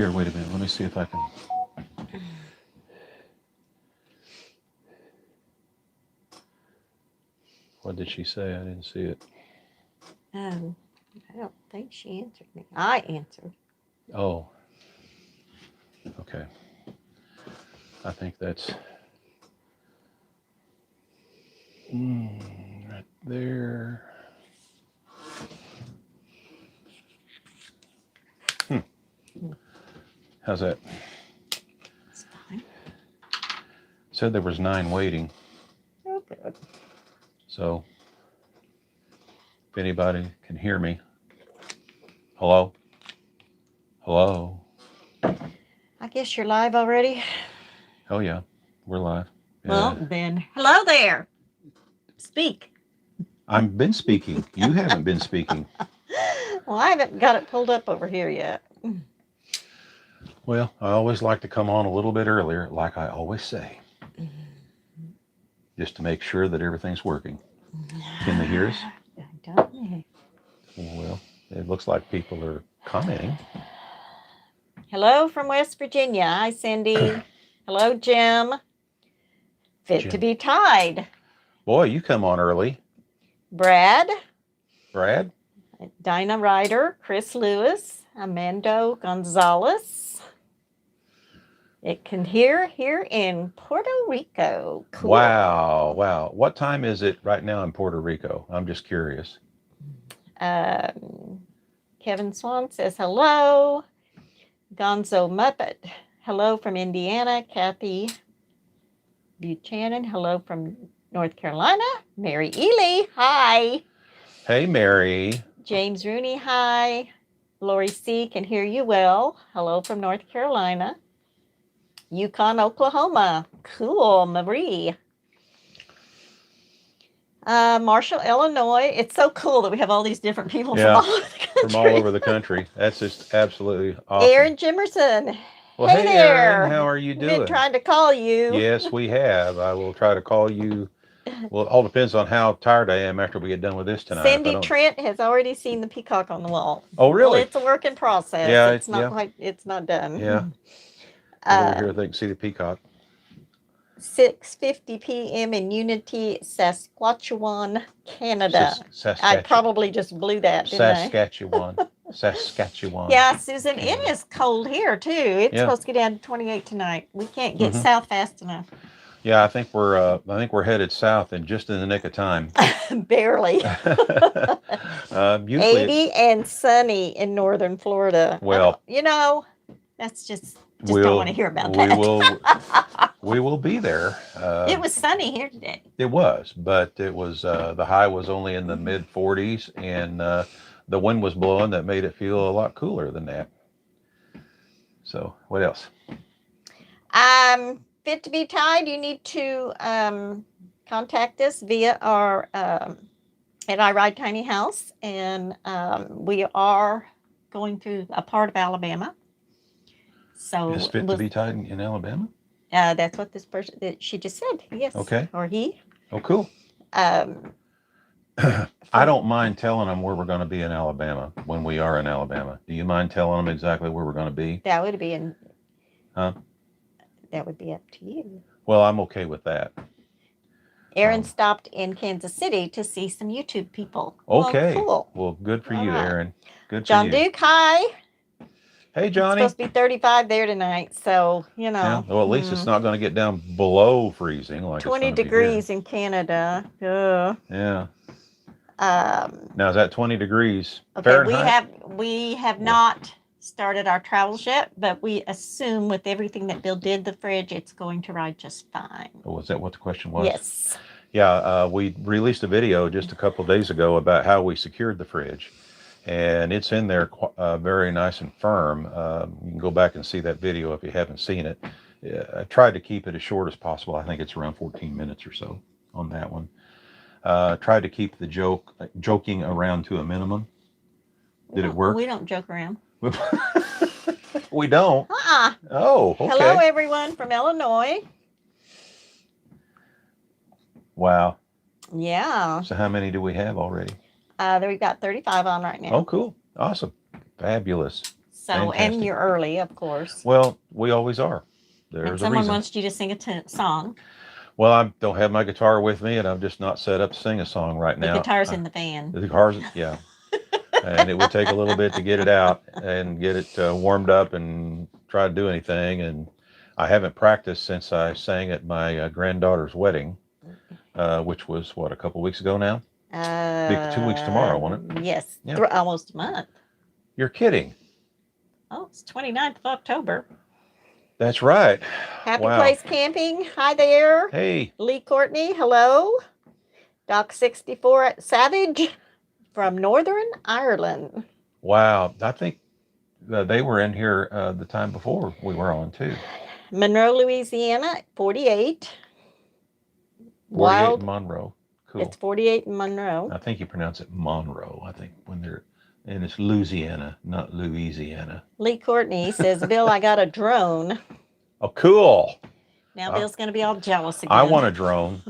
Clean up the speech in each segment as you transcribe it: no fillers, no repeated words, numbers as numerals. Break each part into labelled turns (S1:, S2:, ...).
S1: Here, wait a minute. Let me see if I can. What did she say? I didn't see it.
S2: I don't think she answered me. I answered.
S1: Oh. Okay. I think that's right there. How's that?
S2: It's fine.
S1: Said there was 9 waiting.
S2: Oh, good.
S1: So if anybody can hear me. Hello? Hello?
S2: I guess you're live already.
S1: Oh yeah, we're live. Yeah.
S2: Well, then, hello there. Speak.
S1: I've been speaking. You haven't been speaking.
S2: Well, I haven't got it pulled up over here yet.
S1: Well, I always like to come on a little bit earlier, like I always say, just to make sure that everything's working. Can they hear us?
S2: I don't know.
S1: Well, it looks like people are commenting.
S2: Hello from West Virginia. Hi, Cindy. Hello, Jim. Fit
S1: Jim.
S2: to be tied.
S1: Boy, you come on early.
S2: Brad. Dinah Ryder. Chris Lewis. Amando Gonzalez. It can hear here in Puerto Rico. Cool.
S1: Wow, wow. What time is it right now in Puerto Rico? I'm just curious.
S2: Kevin Swan says hello. Gonzo Muppet. Hello from Indiana. Kathy Buchanan. Hello from North Carolina. Mary Ely. Hi.
S1: Hey, Mary.
S2: James Rooney. Hi. Lori C. can hear you well. Hello from North Carolina. Yukon, Oklahoma. Cool. Marie. Marshall, Illinois. It's so cool that we have all these different people from all over the country.
S1: From all over the country. That's just absolutely awesome.
S2: Aaron Jimerson.
S1: Well,
S2: hey there.
S1: Aaron, how are you doing?
S2: Been trying to call you.
S1: Yes, we have. I will try to call you. Well, it all depends on how tired I am after we get done with this tonight.
S2: Cindy Trent has already seen the peacock on the wall.
S1: Oh, really?
S2: Well, it's a work in process.
S1: Yeah,
S2: it's not quite. It's not done.
S1: Yeah. Over here, they can see the peacock.
S2: 6:50 p.m. in Unity, Saskatchewan, Canada. I probably just blew that, didn't
S1: Saskatchewan. Saskatchewan.
S2: Yeah, Susan, Canada. It is cold here too. It's supposed to get down to 28 tonight. We can't get south fast enough.
S1: Yeah, I think we're headed south and just in the nick of time.
S2: Barely. 80 and sunny in northern Florida. Well, that's just don't want to hear about that.
S1: We will be there.
S2: It was sunny here today.
S1: It was, but it was the high was only in the mid 40s, and the wind was blowing that made it feel a lot cooler than that. So, what else?
S2: Fit to be tied, you need to contact us via our at I Ride Tiny House, and we are going through a part of Alabama. So
S1: is Fit to be tied in Alabama?
S2: That's what this person that she just said. Yes.
S1: Okay.
S2: Or he.
S1: Oh, cool. I don't mind telling them where we're going to be in Alabama when we are in Alabama. Do you mind telling them exactly where we're going to be?
S2: That would be in.
S1: Huh?
S2: That would be up to you.
S1: Well, I'm okay with that.
S2: Aaron stopped in Kansas City to see some YouTube people.
S1: Okay.
S2: Well, cool.
S1: Well, good for you, Aaron. Good for
S2: John
S1: you.
S2: Duke, hi.
S1: Hey, Johnny.
S2: It's supposed to be 35 there tonight, so,
S1: Yeah. Well, at least it's not going to get down below freezing. Like
S2: 20 degrees in Canada.
S1: Yeah. Now, is that 20 degrees
S2: Fahrenheit? We have not started our travels yet, but we assume with everything that Bill did the fridge, it's going to ride just fine.
S1: Oh, was that what the question was?
S2: Yes.
S1: Yeah, we released a video just a couple of days ago about how we secured the fridge, and it's in there very nice and firm. You can go back and see that video if you haven't seen it. I tried to keep it as short as possible. I think it's around 14 minutes or so on that one. Tried to keep the joking around to a minimum. Did it work?
S2: We don't joke around.
S1: We don't. Oh, okay.
S2: Hello, everyone from Illinois.
S1: Wow.
S2: Yeah.
S1: So how many do we have already?
S2: We've got 35 on right now.
S1: Oh, cool. Awesome. Fabulous.
S2: So, and
S1: Fantastic.
S2: you're early, of course.
S1: Well, we always are.
S2: And
S1: There's a
S2: someone
S1: reason.
S2: wants you to sing a song.
S1: Well, I don't have my guitar with me, and I'm just not set up to sing a song right
S2: The
S1: now.
S2: guitar's in the van.
S1: The guitar's, yeah. And it would take a little bit to get it out and get it warmed up and try to do anything. And I haven't practiced since I sang at my granddaughter's wedding, which was, what, a couple weeks ago now? Be 2 weeks tomorrow, won't it?
S2: Yes,
S1: Yeah.
S2: almost a month.
S1: You're kidding.
S2: Oh, it's 29th of October.
S1: That's right.
S2: Happy
S1: Wow.
S2: Place Camping. Hi there.
S1: Hey.
S2: Lee Courtney, hello. Doc 64 at Savage from Northern Ireland.
S1: Wow. I think they were in here the time before we were on, too.
S2: Monroe, Louisiana, 48.
S1: 48 in Monroe. Cool.
S2: It's 48 in Monroe.
S1: I think you pronounce it Monroe, I think, when they're, and it's Louisiana, not Louisiana.
S2: Lee Courtney says, Bill, I got a drone.
S1: Oh, cool.
S2: Now Bill's going to be all jealous again.
S1: I want a drone.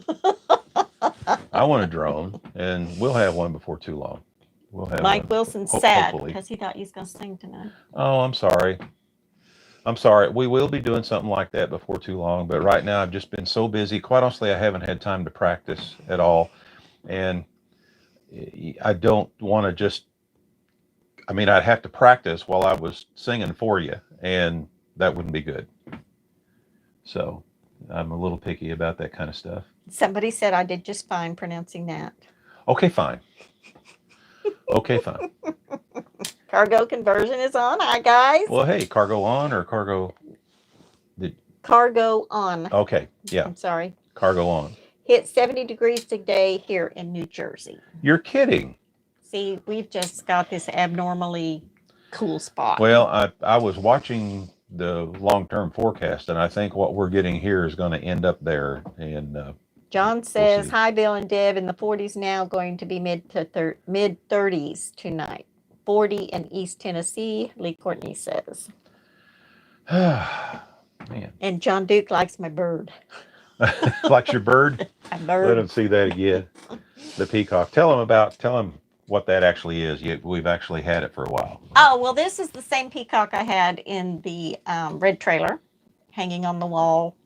S1: I want a drone, and we'll have one before too long. We'll have
S2: Mike
S1: one.
S2: Wilson's sad
S1: Hopefully.
S2: because he thought he was going to sing tonight.
S1: Oh, I'm sorry. I'm sorry. We will be doing something like that before too long, but right now I've just been so busy. Quite honestly, I haven't had time to practice at all, and I don't want to just, I mean, I'd have to practice while I was singing for you, and that wouldn't be good. So I'm a little picky about that kind of stuff.
S2: Somebody said I did just fine pronouncing that.
S1: Okay, fine. Okay, fine.
S2: Cargo conversion is on. Hi, guys.
S1: Well, hey, cargo on or cargo?
S2: Cargo on.
S1: Okay, yeah.
S2: I'm sorry.
S1: Cargo on.
S2: Hit 70 degrees today here in New Jersey.
S1: You're kidding.
S2: See, we've just got this abnormally cool spot.
S1: Well, I was watching the long-term forecast, and I think what we're getting here is going to end up there. And
S2: John says,
S1: see.
S2: hi, Bill and Deb. In the 40s now, going to be mid 30s tonight. 40 in East Tennessee, Lee Courtney says.
S1: Man.
S2: And John Duke likes my bird.
S1: Likes your bird?
S2: My bird.
S1: Let him see that again. The peacock. Tell him what that actually is. We've actually had it for a while.
S2: Oh, well, this is the same peacock I had in the red trailer hanging on the wall.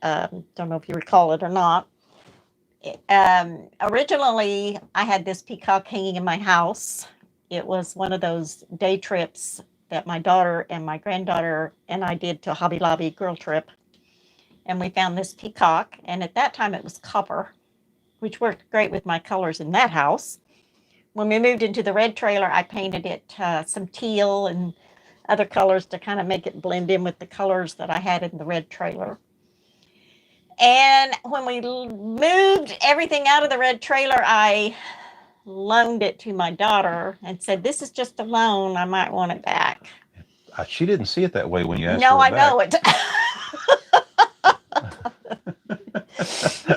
S2: Don't know if you recall it or not. Originally, I had this peacock hanging in my house. It was one of those day trips that my daughter and my granddaughter and I did to Hobby Lobby girl trip. And we found this peacock. And at that time, it was copper, which worked great with my colors in that house. When we moved into the red trailer, I painted it some teal and other colors to kind of make it blend in with the colors that I had in the red trailer. And when we moved everything out of the red trailer, I loaned it to my daughter and said, this is just a loan. I might want it back.
S1: She didn't see it that way when you asked
S2: No,
S1: her
S2: I
S1: back.
S2: know it.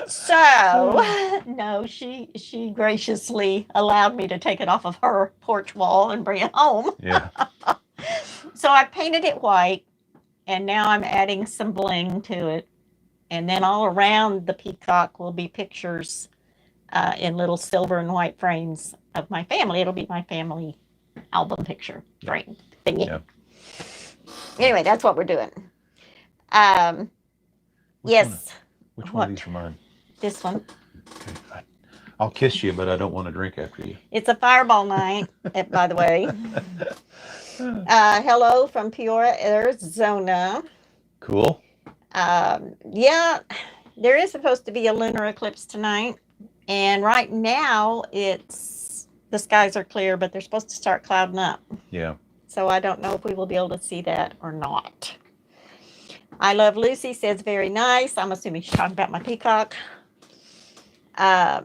S2: So, no, she graciously allowed me to take it off of her porch wall and bring it home.
S1: Yeah.
S2: So I painted it white, and now I'm adding some bling to it. And then all around the peacock will be pictures in little silver and white frames of my family. It'll be my family album picture frame thingy. Yeah. Anyway, that's what we're doing. Yes.
S1: Which one of these are mine?
S2: This one.
S1: Okay. I'll kiss you, but I don't want to drink after you.
S2: It's a fireball night, by the way. Hello from Peoria, Arizona.
S1: Cool.
S2: Yeah, there is supposed to be a lunar eclipse tonight. And right now, the skies are clear, but they're supposed to start clouding up. Yeah. So I don't know if we will be able to see that or not. I Love Lucy says, very nice. I'm assuming she's talking about my peacock. Yeah,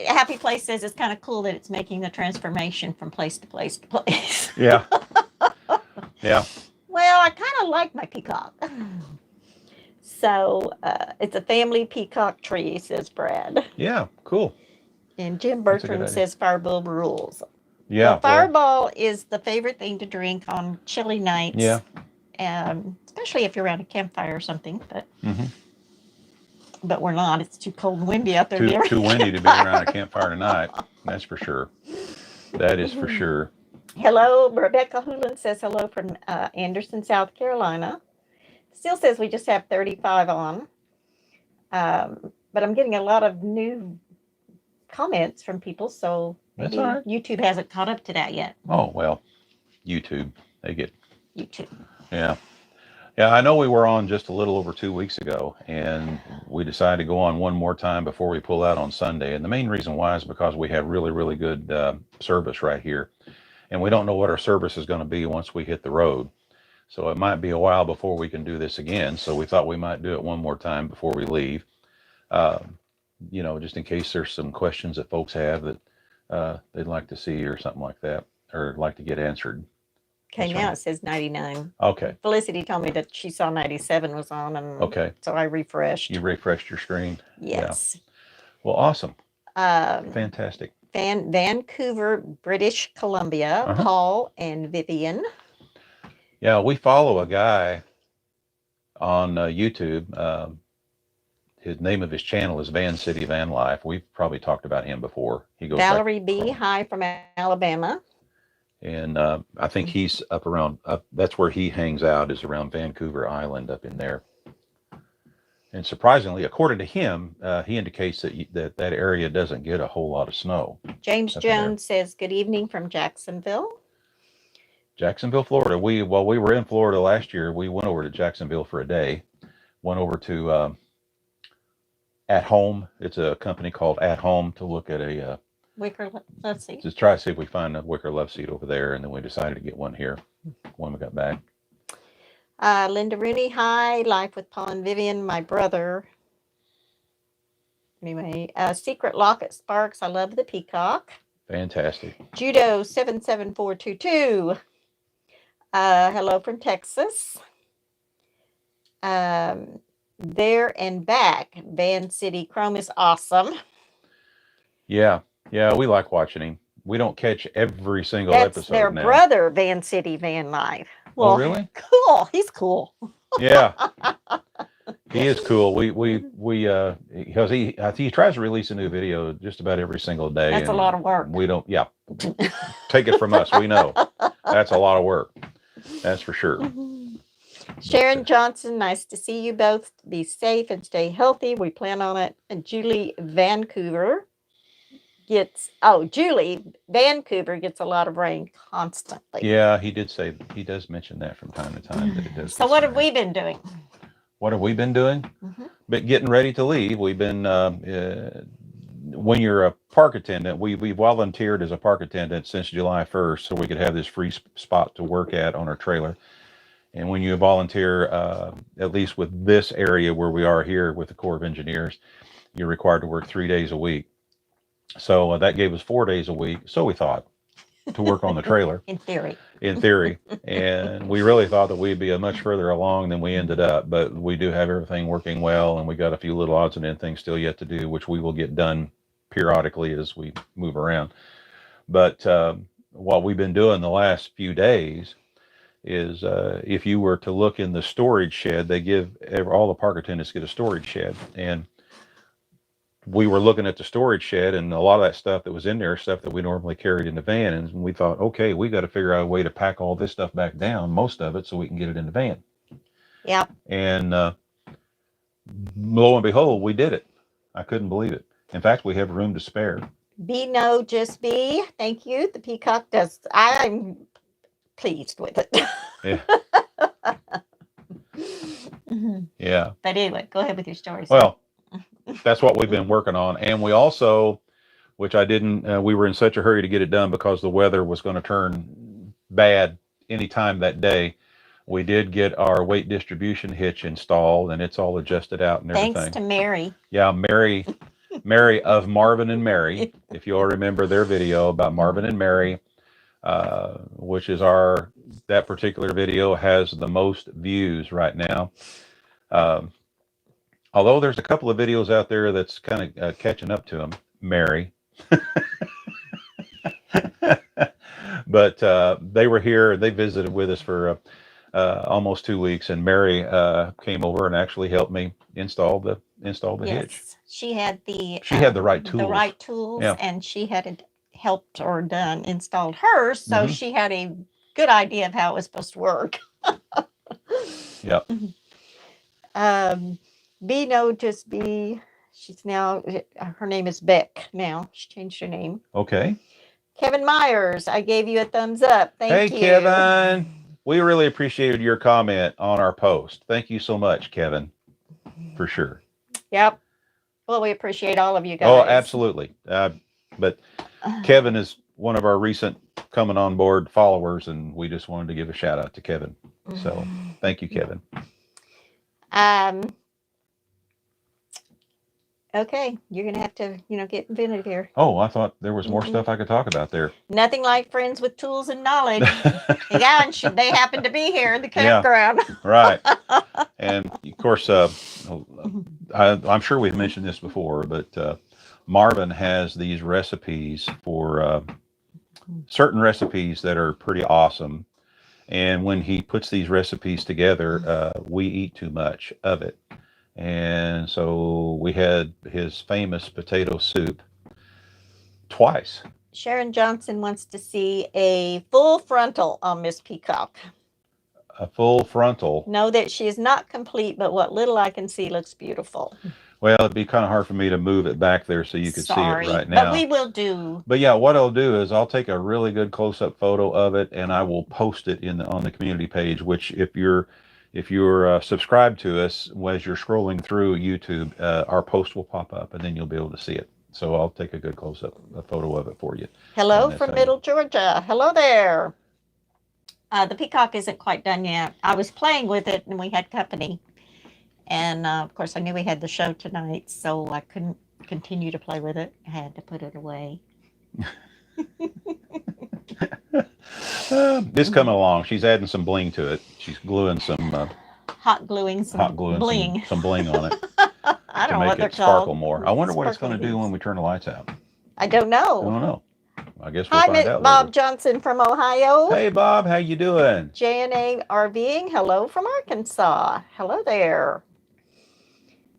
S2: Happy Place says it's kind of cool that it's making the transformation from place to place to place.
S1: Yeah. Yeah.
S2: Well, I kind of like my peacock. So it's a family peacock tree, says Brad.
S1: Yeah, cool.
S2: And Jim Bertrand says Fireball rules.
S1: Yeah.
S2: Well, Fireball is the favorite thing to drink on chilly nights.
S1: Yeah.
S2: Especially if you're around a campfire or something. But we're not. It's too cold and windy out there.
S1: Too windy to be around a campfire tonight. That's for sure. That is for sure.
S2: Hello, Rebecca Hoolan says hello from Anderson, South Carolina. Still says we just have 35 on. But I'm getting a lot of new comments from people, so
S1: That's
S2: maybe
S1: all right.
S2: YouTube hasn't caught up to that yet.
S1: Oh, well, YouTube, they get,
S2: YouTube.
S1: yeah. Yeah, I know we were on just a little over 2 weeks ago, and we decided to go on one more time before we pull out on Sunday. And the main reason why is because we have really, really good service right here. And we don't know what our service is going to be once we hit the road. So it might be a while before we can do this again. So we thought we might do it one more time before we leave. Uh, just in case there's some questions that folks have that they'd like to see or something like that, or like to get answered.
S2: Okay,
S1: That's
S2: now
S1: right.
S2: it says 99.
S1: Okay.
S2: Felicity told me that she saw 97 was on, and
S1: Okay.
S2: so I refreshed.
S1: You refreshed your screen?
S2: Yes.
S1: Yeah. Well, awesome.
S2: Um,
S1: Fantastic.
S2: Vancouver, British Columbia, Paul and Vivian.
S1: Yeah, we follow a guy on YouTube. His name of his channel is Van City Van Life. We've probably talked about him before. He goes
S2: Valerie
S1: back,
S2: B. Hi from Alabama.
S1: and I think he's up around. That's where he hangs out, is around Vancouver Island up in there. And surprisingly, according to him, he indicates that area doesn't get a whole lot of snow.
S2: James Jones says, good evening from Jacksonville.
S1: Jacksonville, Florida. While we were in Florida last year, we went over to Jacksonville for a day. Went over to At Home. It's a company called At Home to look at a
S2: Wicker love seat.
S1: Just try to see if we find a wicker love seat over there, and then we decided to get one here when we got back.
S2: Linda Rooney, hi. Life with Paul and Vivian, my brother. Anyway, Secret Locket Sparks. I love the peacock.
S1: Fantastic.
S2: Judo 77422. Hello from Texas. There and back. Van City Chrome is awesome.
S1: Yeah, we like watching him. We don't catch every single
S2: That's
S1: episode
S2: their
S1: now.
S2: brother, Van City Van Life. Well,
S1: oh, really?
S2: Cool. He's cool.
S1: Yeah, he is cool. We because he tries to release a new video just about every single day.
S2: That's a lot of work.
S1: We don't. Yeah, take it from us. We know that's a lot of work. That's for sure.
S2: Sharon Johnson, nice to see you both. Be safe and stay healthy. We plan on it. And Julie Vancouver gets a lot of rain constantly.
S1: Yeah, he does mention that from time to time that it does.
S2: So what have we been doing?
S1: What have we been doing? But getting ready to leave. We've been when you're a park attendant, we volunteered as a park attendant since July 1st, so we could have this free spot to work at on our trailer. And when you volunteer, at least with this area where we are here with the Corps of Engineers, you're required to work 3 days a week. So that gave us 4 days a week. So we thought, to work on the trailer.
S2: In theory.
S1: And we really thought that we'd be a much further along than we ended up. But we do have everything working well, and we got a few little odds and ends things still yet to do, which we will get done periodically as we move around. But what we've been doing the last few days is if you were to look in the storage shed, they give all the park attendants get a storage shed. And we were looking at the storage shed, and a lot of that stuff that was in there, stuff that we normally carried in the van. And we thought, okay, we got to figure out a way to pack all this stuff back down, most of it, so we can get it in the van.
S2: Yeah.
S1: And lo and behold, we did it. I couldn't believe it. In fact, we have room to spare.
S2: Just be. Thank you. The peacock does. I'm pleased with it.
S1: Yeah. Yeah.
S2: But anyway, go ahead with your story.
S1: Well, that's what we've been working on. And we also, which I didn't, we were in such a hurry to get it done because the weather was going to turn bad anytime that day. We did get our weight distribution hitch installed, and it's all adjusted out and everything.
S2: Thanks to Mary.
S1: Yeah, Mary of Marvin and Mary. If you all remember their video about Marvin and Mary, which is that particular video has the most views right now. Although there's a couple of videos out there that's kind of catching up to him, Mary. But they were here. They visited with us for almost 2 weeks, and Mary came over and actually helped me install the hitch.
S2: She had the
S1: right tools.
S2: yeah. And she had helped or installed hers, so
S1: Mhm.
S2: she had a good idea of how it was supposed to work.
S1: Yep.
S2: B noticed B. She's now, her name is Beck now. She changed her name.
S1: Okay.
S2: Kevin Myers, I gave you a thumbs up.
S1: Hey,
S2: Thank you.
S1: Kevin. We really appreciated your comment on our post. Thank you so much, Kevin, for sure.
S2: Yep. Well, we appreciate all of you guys.
S1: Oh, absolutely. But Kevin is one of our recent coming on board followers, and we just wanted to give a shout out to Kevin. So thank you, Kevin.
S2: Okay, you're gonna have to, get inventive here.
S1: Oh, I thought there was more stuff I could talk about there.
S2: Nothing like friends with tools and knowledge. Yeah, and they happen to be here in the campground.
S1: Yeah, right. And of course, I'm sure we've mentioned this before, but Marvin has these recipes for certain recipes that are pretty awesome. And when he puts these recipes together, we eat too much of it. And so we had his famous potato soup twice.
S2: Sharon Johnson wants to see a full frontal on Miss Peacock.
S1: A full frontal.
S2: Know that she is not complete, but what little I can see looks beautiful.
S1: Well, it'd be kind of hard for me to move it back there so you could see it right now.
S2: But we will do.
S1: But yeah, what I'll do is I'll take a really good close-up photo of it, and I will post it on the community page. Which, if you're subscribed to us, as you're scrolling through YouTube, our post will pop up, and then you'll be able to see it. So I'll take a good close-up photo of it for you.
S2: Hello from Middle Georgia. Hello there. The peacock isn't quite done yet. I was playing with it, and we had company. And, of course, I knew we had the show tonight, so I couldn't continue to play with it. I had to put it away.
S1: It's coming along. She's adding some bling to it. She's gluing some...
S2: hot gluing some bling.
S1: Some bling on it.
S2: I don't know what they're
S1: called. Sparkle
S2: called.
S1: more. I wonder what it's going to do when we turn the lights out.
S2: I don't know.
S1: I don't know. I guess we'll find out
S2: Bob
S1: later.
S2: Johnson from Ohio.
S1: Hey, Bob. How you doing?
S2: JNA RVing. Hello from Arkansas. Hello there.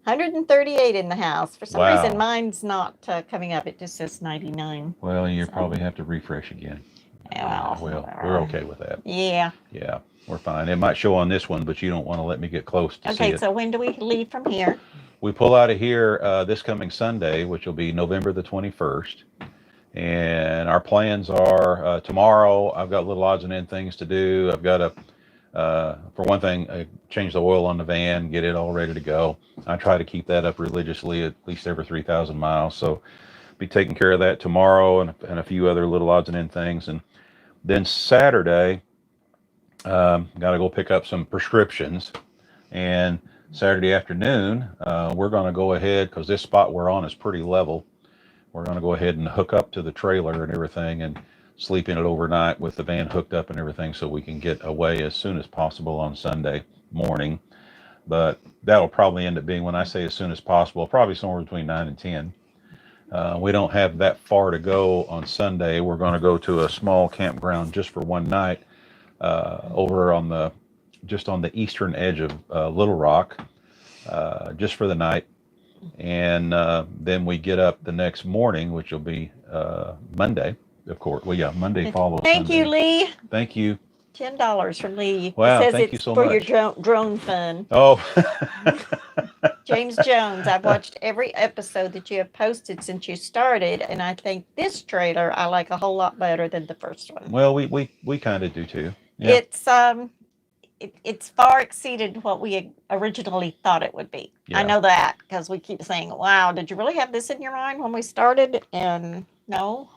S2: 138 in the house. For some reason, mine's not coming up. It just says 99.
S1: Well, you probably have to refresh again.
S2: Well,
S1: we're okay with that.
S2: Yeah.
S1: Yeah, we're fine. It might show on this one, but you don't want to let me get close to see it.
S2: Okay, so when do we leave from here?
S1: We pull out of here this coming Sunday, which will be November the 21st. And our plans are tomorrow, I've got little odds and end things to do. I've got to, for one thing, change the oil on the van, get it all ready to go. I try to keep that up religiously at least every 3,000 miles. So be taking care of that tomorrow and a few other little odds and end things. And then Saturday, got to go pick up some prescriptions. And Saturday afternoon, we're going to go ahead, because this spot we're on is pretty level. We're going to go ahead and hook up to the trailer and everything and sleep in it overnight with the van hooked up and everything so we can get away as soon as possible on Sunday morning. But that'll probably end up being, when I say as soon as possible, probably somewhere between 9 and 10. We don't have that far to go on Sunday. We're going to go to a small campground just for one night over on just on the eastern edge of Little Rock, just for the night. And then we get up the next morning, which will be Monday, of course. Well, yeah, Monday follows
S2: Thank
S1: Sunday.
S2: you, Lee.
S1: Thank you.
S2: $10 from Lee.
S1: Wow,
S2: it says
S1: thank
S2: it's
S1: you so
S2: for
S1: much.
S2: your drone fund.
S1: Oh.
S2: James Jones, I've watched every episode that you have posted since you started, and I think this trailer I like a whole lot better than the first one.
S1: Well, we kind of do too. Yeah.
S2: It's far exceeded what we had originally thought it would be.
S1: Yeah.
S2: I know that because we keep saying, wow, did you really have this in your mind when we started? And no.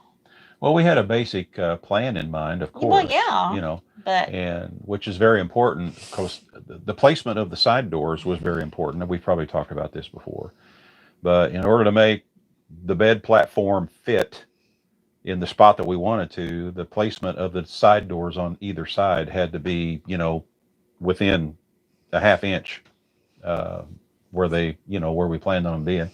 S1: Well, we had a basic plan in mind, of course.
S2: Well, yeah.
S1: You know,
S2: but
S1: and which is very important because the placement of the side doors was very important. And we've probably talked about this before. But in order to make the bed platform fit in the spot that we wanted to, the placement of the side doors on either side had to be, within a half inch where we planned on them being.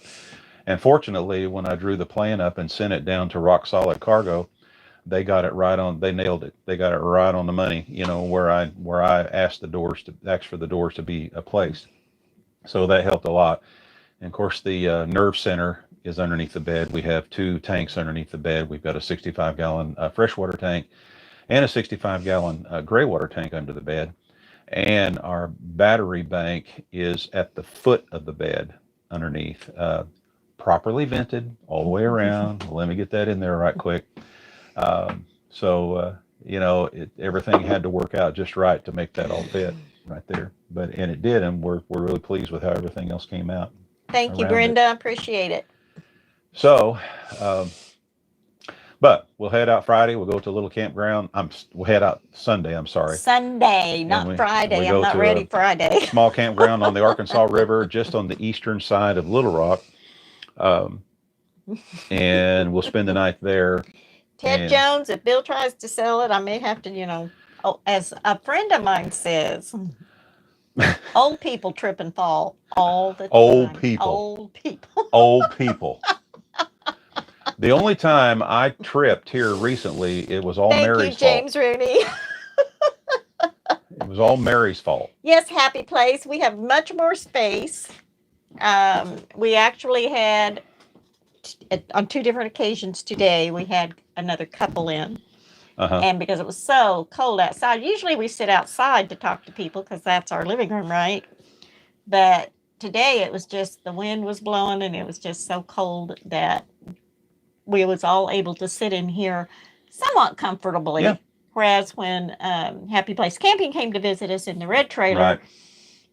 S1: And fortunately, when I drew the plan up and sent it down to Rock Solid Cargo, they got it right on. They nailed it. They got it right on the money. Where I asked for the doors to be placed. So that helped a lot. And of course, the nerve center is underneath the bed. We have 2 tanks underneath the bed. We've got a 65-gallon freshwater tank and a 65-gallon gray water tank under the bed. And our battery bank is at the foot of the bed underneath, properly vented all the way around. Let me get that in there right quick. So, everything had to work out just right to make that all fit right there. And it did, and we're really pleased with how everything else came out.
S2: Thank you,
S1: around
S2: Brenda. Appreciate it.
S1: So, but we'll head out Friday. We'll go to a little campground. We'll head out Sunday. I'm sorry.
S2: Sunday, not Friday. I'm not ready Friday.
S1: Small campground on the Arkansas River, just on the eastern side of Little Rock. And we'll spend the night there.
S2: Ted Jones, if Bill tries to sell it, I may have to, as a friend of mine says, old people trip and fall all the time.
S1: Old people.
S2: Old people.
S1: Old people. The only time I tripped here recently, it was all Mary's fault.
S2: Thank you, James Rooney.
S1: It was all Mary's fault.
S2: Yes, happy place. We have much more space. We actually had, on 2 different occasions today, we had another couple in. And because it was so cold outside, usually we sit outside to talk to people because that's our living room, right? But today it was just, the wind was blowing and it was just so cold that we was all able to sit in here somewhat comfortably. Yeah. Whereas when Happy Place Camping came to visit us in the red trailer,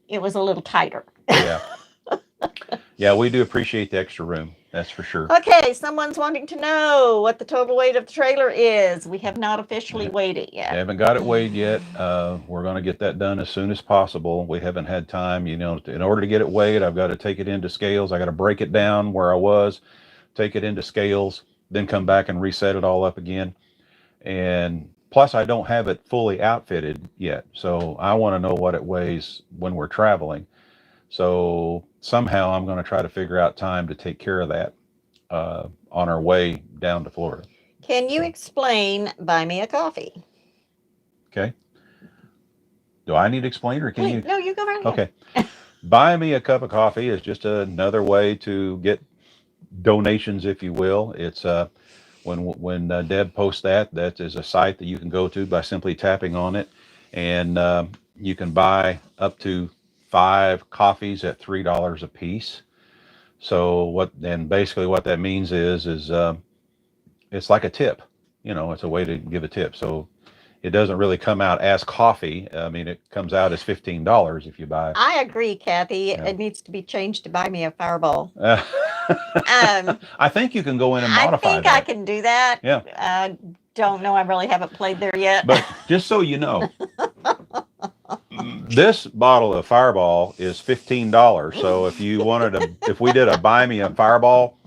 S2: it was a little tighter.
S1: Yeah. Yeah, we do appreciate the extra room. That's for sure.
S2: Okay, someone's wanting to know what the total weight of the trailer is. We have not officially weighed it yet.
S1: Haven't got it weighed yet. We're going to get that done as soon as possible. We haven't had time. In order to get it weighed, I've got to take it into scales. I got to break it down where I was, take it into scales, then come back and reset it all up again. And plus, I don't have it fully outfitted yet. So I want to know what it weighs when we're traveling. So somehow I'm going to try to figure out time to take care of that on our way down to Florida.
S2: Can you explain Buy Me a Coffee?
S1: Okay. Do I need to explain or can you?
S2: No, you go right ahead.
S1: Okay. Buy Me a Cup of Coffee is just another way to get donations, if you will. It's when Deb posts that is a site that you can go to by simply tapping on it, and you can buy up to 5 coffees at $3 a piece. So basically what that means is it's like a tip. It's a way to give a tip. So it doesn't really come out as coffee. I mean, it comes out as $15 if you buy.
S2: I agree, Kathy. It needs to be changed to Buy Me a Fireball.
S1: I think you can go in and modify
S2: I think I can do that.
S1: Yeah.
S2: I don't know. I really haven't played there yet.
S1: But just so you know, this bottle of Fireball is $15. So if we did a Buy Me a Fireball,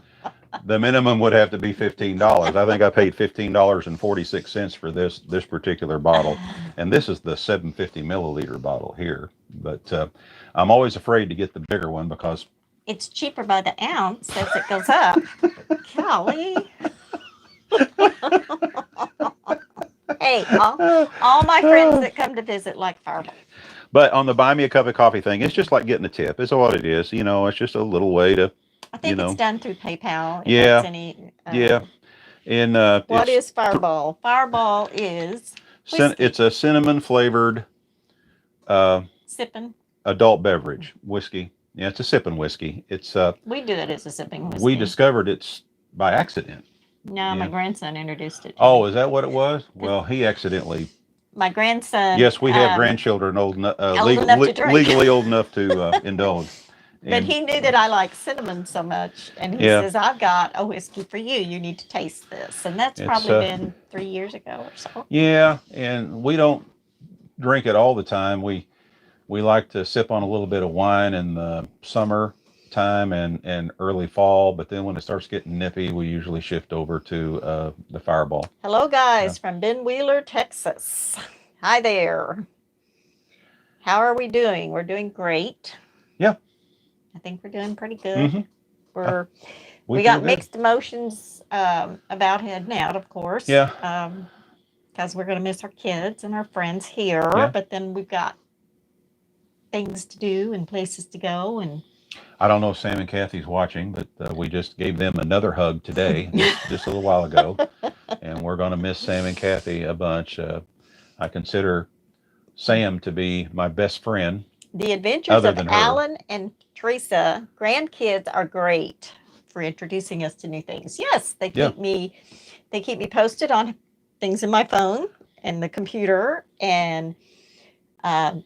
S1: the minimum would have to be $15. I think I paid $15.46 for this particular bottle, and this is the 750 milliliter bottle here. But I'm always afraid to get the bigger one because
S2: it's cheaper by the ounce as it goes up. Golly. Hey, all my friends that come to visit like Fireball.
S1: But on the Buy Me a Cup of Coffee thing, it's just like getting a tip. It's what it is. It's just a little way to.
S2: I think it's done through PayPal.
S1: Yeah.
S2: Yeah.
S1: And
S2: what is Fireball? Fireball is
S1: it's a cinnamon flavored
S2: sipping
S1: adult beverage whiskey. Yeah, it's a sipping whiskey. It's
S2: we do it as a sipping whiskey.
S1: We discovered it's by accident.
S2: No, my grandson introduced it.
S1: Oh, is that what it was? Well, he accidentally.
S2: My grandson.
S1: Yes, we have grandchildren legally old enough to indulge.
S2: But he knew that I like cinnamon so much, and he says, "I've got a whiskey for you. You need to taste this." And that's probably been 3 years ago or so. Yeah,
S1: and we don't drink it all the time. We like to sip on a little bit of wine in the summer time and early fall, but then when it starts getting nippy, we usually shift over to the Fireball.
S2: Hello, guys, from Ben Wheeler, Texas. Hi there. How are we doing? We're doing great.
S1: Yeah.
S2: I think we're doing pretty good. Mm-hmm. We got mixed emotions about heading out, of course.
S1: Yeah.
S2: Because we're going to miss our kids and our friends here, but then we've got things to do and places to go, and
S1: I don't know if Sam and Kathy's watching, but we just gave them another hug today, just a little while ago, and we're going to miss Sam and Kathy a bunch. I consider Sam to be my best friend,
S2: The adventures
S1: other
S2: of
S1: than her.
S2: Alan and Teresa, grandkids, are great for introducing us to new things. Yes,
S1: Yeah.
S2: they keep me posted on things in my phone and the computer, and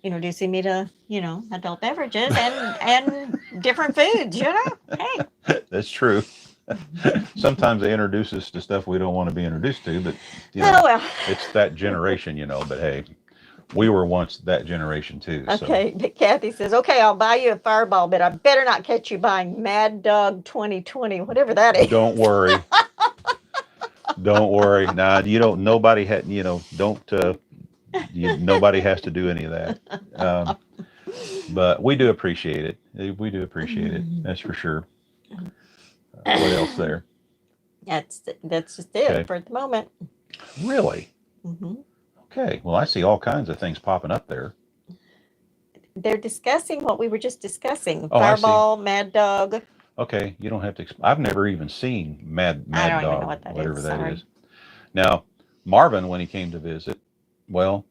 S2: introducing me to adult beverages and different foods. Hey,
S1: That's true. Sometimes they introduce us to stuff we don't want to be introduced to, but
S2: oh well.
S1: it's that generation, But hey, we were once that generation too.
S2: Okay, but Kathy says, okay, I'll buy you a Fireball, but I better not catch you buying Mad Dog 2020, whatever that is.
S1: Don't worry. Don't worry. Nah, you don't. Nobody had. Don't. Nobody has to do any of that. But we do appreciate it. We do appreciate it. That's for sure. What else there?
S2: That's just it
S1: Okay.
S2: for the moment.
S1: Really?
S2: Mm-hmm.
S1: Okay. Well, I see all kinds of things popping up there.
S2: They're discussing what we were just discussing.
S1: Oh, I see.
S2: Fireball, Mad Dog.
S1: Okay, you don't have to. I've never even seen Mad
S2: I don't even
S1: Dog,
S2: know what that
S1: whatever
S2: is.
S1: that
S2: Sorry.
S1: is. Now, Marvin, when he came to visit, well,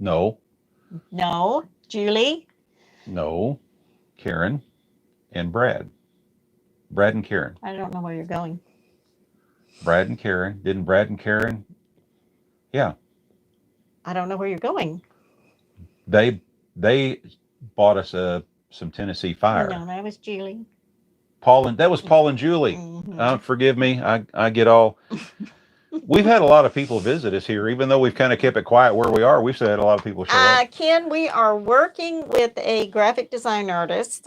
S1: no,
S2: Julie.
S1: no, Karen and Brad and Karen.
S2: I don't know where you're going.
S1: Brad and Karen. Didn't Brad and Karen? Yeah,
S2: I don't know where you're going.
S1: they bought us some Tennessee Fire.
S2: No, that was Julie.
S1: That was Paul and Julie.
S2: Mm-hmm.
S1: Forgive me, I get all. We've had a lot of people visit us here, even though we've kind of kept it quiet where we are. We've still had a lot of people show up.
S2: Ken, we are working with a graphic design artist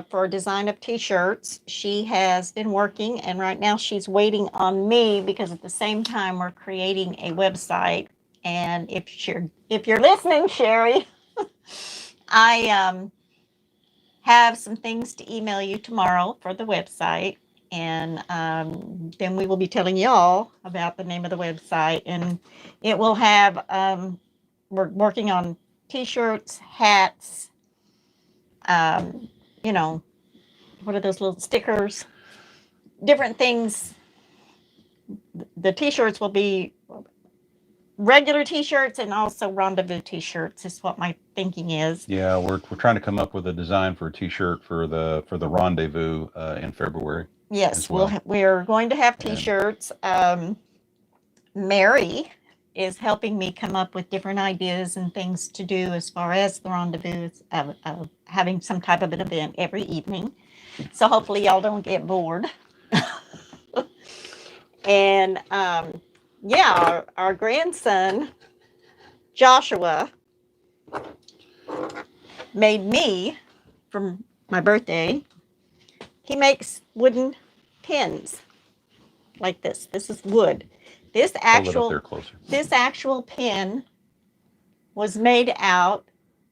S2: for design of T-shirts. She has been working, and right now she's waiting on me because at the same time we're creating a website. And if you're listening, Sherry, I have some things to email you tomorrow for the website. And then we will be telling y'all about the name of the website. And it will have, we're working on T-shirts, hats, what are those little stickers? Different things. The T-shirts will be regular T-shirts and also Rendezvous T-shirts is what my thinking is.
S1: Yeah, we're trying to come up with a design for a T-shirt for the Rendezvous in February.
S2: Yes,
S1: well.
S2: we're going to have T-shirts. Mary is helping me come up with different ideas and things to do as far as the Rendezvous of having some type of an event every evening. So hopefully y'all don't get bored. And our grandson Joshua made me for my birthday. He makes wooden pins like this. This is wood. This
S1: Hold it up there closer.
S2: This actual pin was made out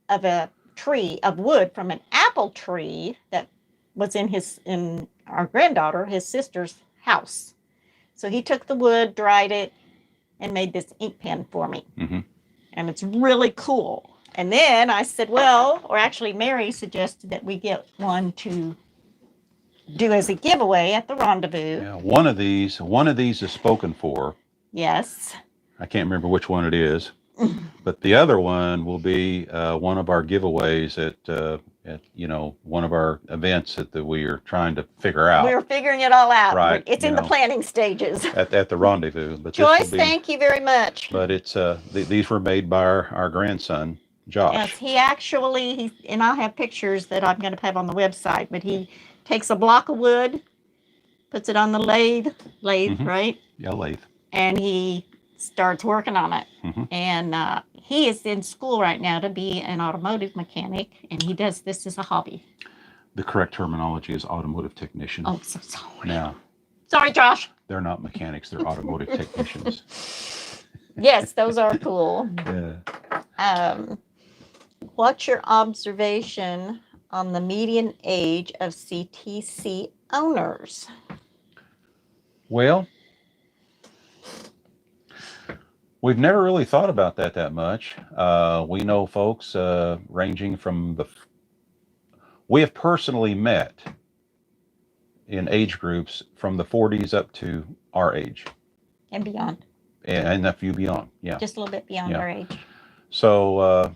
S2: of a tree of wood from an apple tree that was in our granddaughter, his sister's house. So he took the wood, dried it, and made this ink pen for me.
S1: Mm-hmm.
S2: And it's really cool. And then I said, or actually Mary suggested that we get one to do as a giveaway at the Rendezvous.
S1: Yeah, one of these is spoken for.
S2: Yes.
S1: I can't remember which one it is, but the other one will be one of our giveaways at one of our events that we are trying to figure out.
S2: We're figuring it all out.
S1: Right.
S2: It's in the planning stages.
S1: At the Rendezvous. But
S2: Joyce, thank you very much.
S1: But it's these were made by our grandson, Josh.
S2: Yes, he actually, and I'll have pictures that I'm going to have on the website, but he takes a block of wood, puts it on the lathe,
S1: Mm-hmm.
S2: right?
S1: Yeah, lathe.
S2: And he starts working on it.
S1: Mm-hmm.
S2: And he is in school right now to be an automotive mechanic, and he does this as a hobby.
S1: The correct terminology is automotive technician.
S2: Oh, so sorry.
S1: Now,
S2: sorry, Josh.
S1: They're not mechanics, they're automotive technicians.
S2: Yes, those are cool.
S1: Yeah.
S2: What's your observation on the median age of CTC owners?
S1: Well, we've never really thought about that much. We know folks ranging from We have personally met in age groups from the 40s up to our age.
S2: And beyond.
S1: And a few beyond. Yeah.
S2: Just a little bit beyond our age.
S1: So,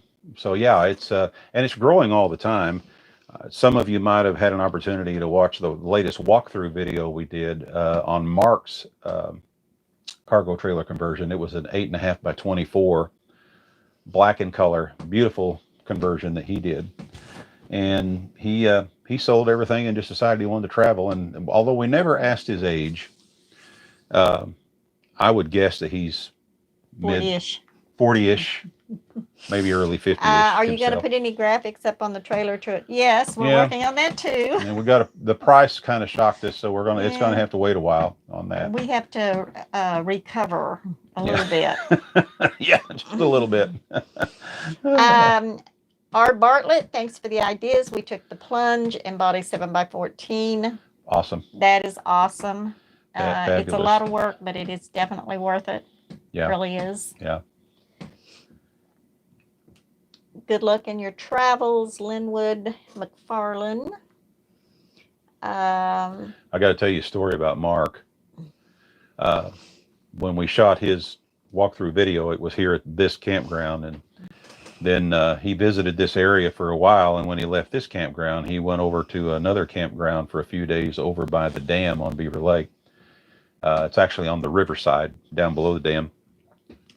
S1: yeah, it's and it's growing all the time. Some of you might have had an opportunity to watch the latest walkthrough video we did on Mark's cargo trailer conversion. It was an 8.5 by 24, black in color, beautiful conversion that he did. And he sold everything and just decided he wanted to travel. And although we never asked his age, I would guess that he's 40-ish, maybe early 50s.
S2: Are you going to put any graphics up on the trailer to it? Yes, we're working on that too.
S1: And we got the price kind of shocked us, so it's going to have to wait a while on that.
S2: We have to recover a little bit.
S1: Yeah, just a little bit.
S2: Art Bartlett, thanks for the ideas. We took the plunge and bought a 7x14.
S1: Awesome.
S2: That is awesome.
S1: Fabulous.
S2: It's a lot of work, but it is definitely worth it.
S1: Yeah.
S2: It really is.
S1: Yeah.
S2: Good luck in your travels, Linwood McFarlane.
S1: I got to tell you a story about Mark. When we shot his walkthrough video, it was here at this campground, and then he visited this area for a while, and when he left this campground, he went over to another campground for a few days over by the dam on Beaver Lake. It's actually on the riverside down below the dam.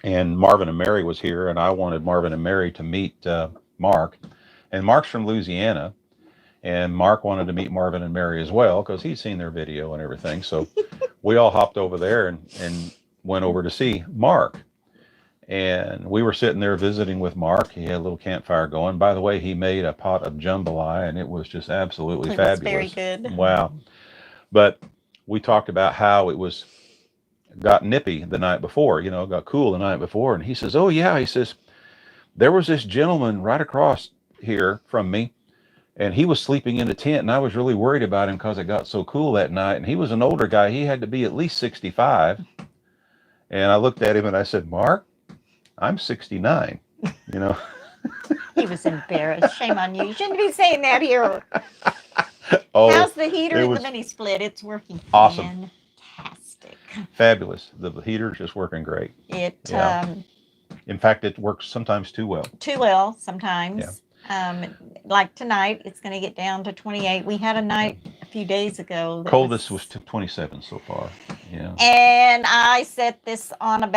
S1: And Marvin and Mary was here, and I wanted Marvin and Mary to meet Mark. And Mark's from Louisiana, and Mark wanted to meet Marvin and Mary as well because he'd seen their video and everything. So we all hopped over there and went over to see Mark. And we were sitting there visiting with Mark. He had a little campfire going. By the way, he made a pot of jambalaya, and it was just absolutely fabulous.
S2: Very good.
S1: Wow. But we talked about how it got nippy the night before, got cool the night before. And he says, oh, yeah. He says, there was this gentleman right across here from me, and he was sleeping in a tent, and I was really worried about him because it got so cool that night. And he was an older guy. He had to be at least 65. And I looked at him and I said, Mark, I'm 69,
S2: He was embarrassed. Shame on you. You shouldn't be saying that here.
S1: Oh,
S2: how's the heater in the mini split? It's working
S1: awesome.
S2: Fantastic.
S1: Fabulous. The heater's just working great. In fact, it works sometimes too well.
S2: Too well sometimes. Yeah. Like tonight, it's going to get down to 28. We had a night a few days ago.
S1: Coldest was 27 so far. Yeah.
S2: And I set this on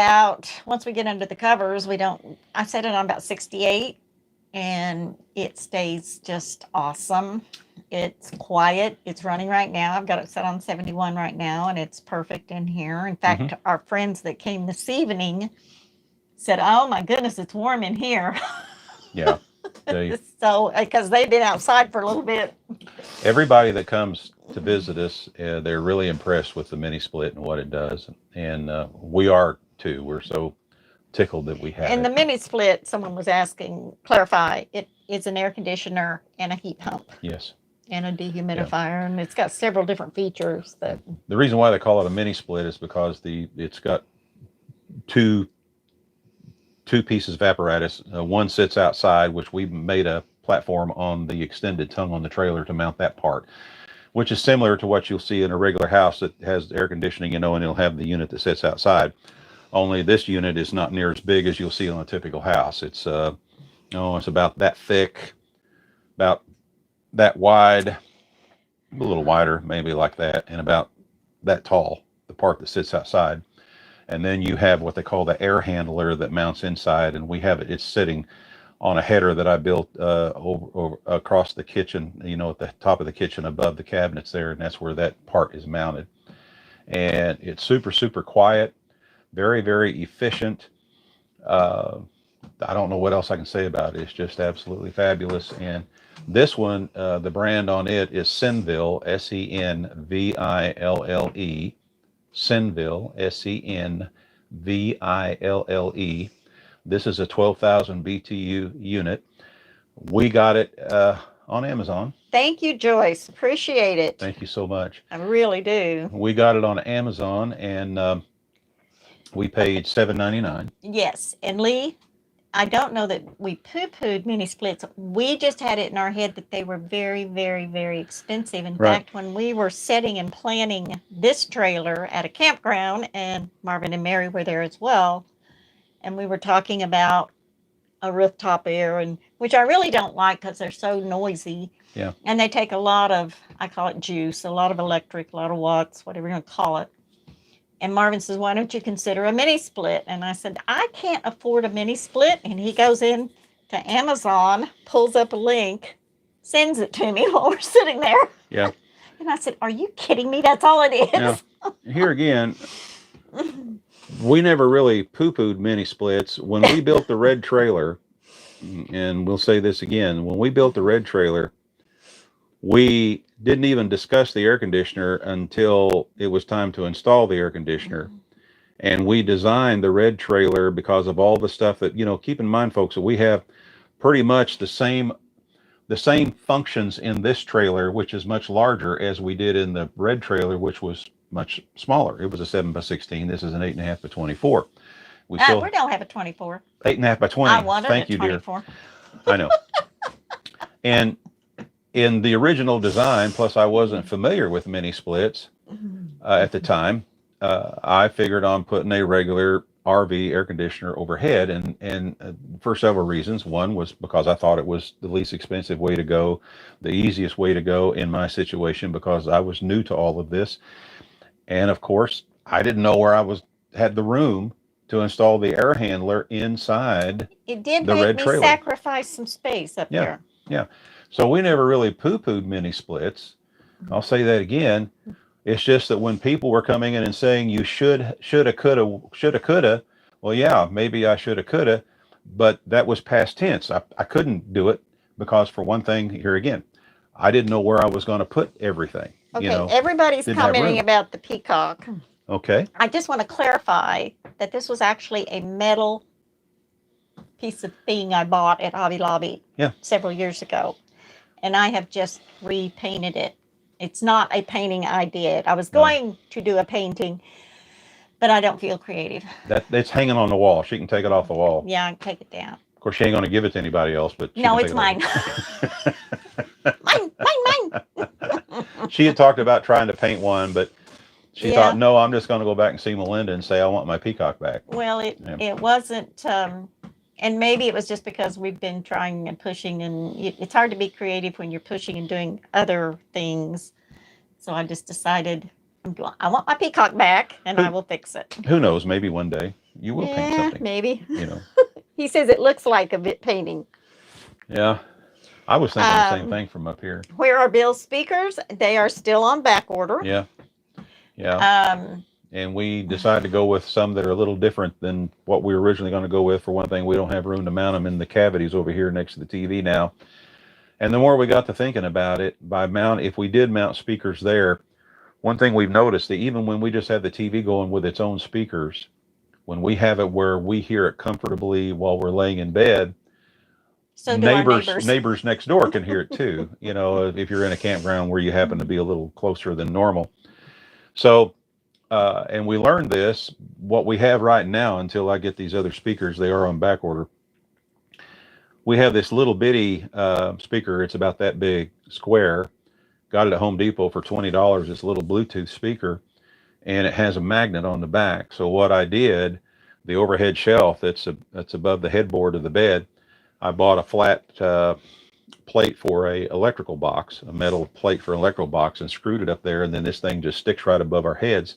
S2: once we get under the covers, I set it on about 68, and it stays just awesome. It's quiet. It's running right now. I've got it set on 71 right now, and it's perfect in here. In fact, our friends that came this evening said, oh my goodness, it's warm in here.
S1: Yeah.
S2: So, because they've been outside for a little bit.
S1: Everybody that comes to visit us, they're really impressed with the mini split and what it does. And we are too. We're so tickled that we have it.
S2: And the mini split, someone was clarify, it is an air conditioner and a heat pump.
S1: Yes.
S2: And a dehumidifier, and it's got several different features. The
S1: reason why they call it a mini split is because it's got two pieces of apparatus. One sits outside, which we made a platform on the extended tongue on the trailer to mount that part, which is similar to what you'll see in a regular house that has air conditioning, and it'll have the unit that sits outside. Only this unit is not near as big as you'll see on a typical house. It's it's about that thick, about that wide, a little wider, maybe like that, and about that tall, the part that sits outside. And then you have what they call the air handler that mounts inside, and it's sitting on a header that I built over across the kitchen, at the top of the kitchen above the cabinets there, and that's where that part is mounted. And it's super, super quiet, very, very efficient. I don't know what else I can say about it. It's just absolutely fabulous. And this one, the brand on it is Senville, Senville, Senville, Senville. This is a 12,000 BTU unit. We got it on Amazon.
S2: Thank you, Joyce. Appreciate it.
S1: Thank you so much.
S2: I really do.
S1: We got it on Amazon, and we paid $7.99.
S2: Yes, and Lee, I don't know that we poo-pooed mini splits. We just had it in our head that they were very, very, very expensive. In
S1: Right.
S2: fact, when we were setting and planning this trailer at a campground, and Marvin and Mary were there as well, and we were talking about a rooftop air, and which I really don't like because they're so noisy.
S1: Yeah.
S2: And they take a lot of, I call it juice, a lot of electric, a lot of watts, whatever you want to call it. And Marvin says, why don't you consider a mini split? And I said, I can't afford a mini split. And he goes in to Amazon, pulls up a link, sends it to me while we're sitting there.
S1: Yeah.
S2: And I said, are you kidding me? That's all it is.
S1: Now, here again, we never really poo-pooed mini splits. When we built the red trailer, and we'll say this again, when we built the red trailer, we didn't even discuss the air conditioner until it was time to install the air conditioner. And we designed the red trailer because of all the stuff that, keep in mind, folks, that we have pretty much the same functions in this trailer, which is much larger, as we did in the red trailer, which was much smaller. It was a 7x16. This is an 8.5 by 24. We
S2: don't have a 24.
S1: 8.5 by 20.
S2: I wanted
S1: Thank
S2: a
S1: you,
S2: 24.
S1: Dear. I know. And in the original design, plus I wasn't familiar with mini splits at the time, I figured on putting a regular RV air conditioner overhead, and for several reasons. One was because I thought it was the least expensive way to go, the easiest way to go in my situation, because I was new to all of this. And of course, I didn't know where had the room to install the air handler inside.
S2: It did
S1: the
S2: make
S1: red
S2: me
S1: trailer.
S2: sacrifice some space up there.
S1: Yeah. So we never really poo-pooed mini splits. I'll say that again. It's just that when people were coming in and saying you shoulda, coulda, well, yeah, maybe I shoulda, coulda, but that was past tense. I couldn't do it because, for one thing, here again, I didn't know where I was going to put everything.
S2: Okay, everybody's
S1: didn't have
S2: commenting
S1: room.
S2: about the Peacock.
S1: Okay.
S2: I just want to clarify that this was actually a metal piece of thing I bought at Hobby Lobby several years ago, and I have just repainted it. It's not a painting I did. I was going to do a painting, but I don't feel creative.
S1: It's hanging on the wall. She can take it off the wall.
S2: Yeah, I can take it down.
S1: Of course, she ain't going to give it to anybody else, but
S2: no, it's mine. mine.
S1: She had talked about trying to paint one, but she thought, no, I'm just going to go back and see Melinda and say I want my Peacock back.
S2: Well, it wasn't, and maybe it was just because we've been trying and pushing, and it's hard to be creative when you're pushing and doing other things. So I just decided, I want my Peacock back, and I will fix it.
S1: Who knows? Maybe one day you will paint something.
S2: Maybe. He says it looks like a bit painting.
S1: Yeah. I was thinking the same thing from up here.
S2: Where are Bill's speakers? They are still on back order.
S1: Yeah. And we decided to go with some that are a little different than what we were originally going to go with. For one thing, we don't have room to mount them in the cavities over here next to the TV now. And the more we got to thinking about it, if we did mount speakers there, one thing we've noticed, that even when we just have the TV going with its own speakers, when we have it where we hear it comfortably while we're laying in bed,
S2: so
S1: neighbors next door can hear it too. If you're in a campground where you happen to be a little closer than normal. So, and we learned this, what we have right now, until I get these other speakers, they are on back order. We have this little bitty speaker. It's about that big, square. Got it at Home Depot for $20. It's a little Bluetooth speaker, and it has a magnet on the back. So what I did, the overhead shelf that's above the headboard of the bed, I bought a flat plate for a electrical box, a metal plate for an electrical box, and screwed it up there, and then this thing just sticks right above our heads.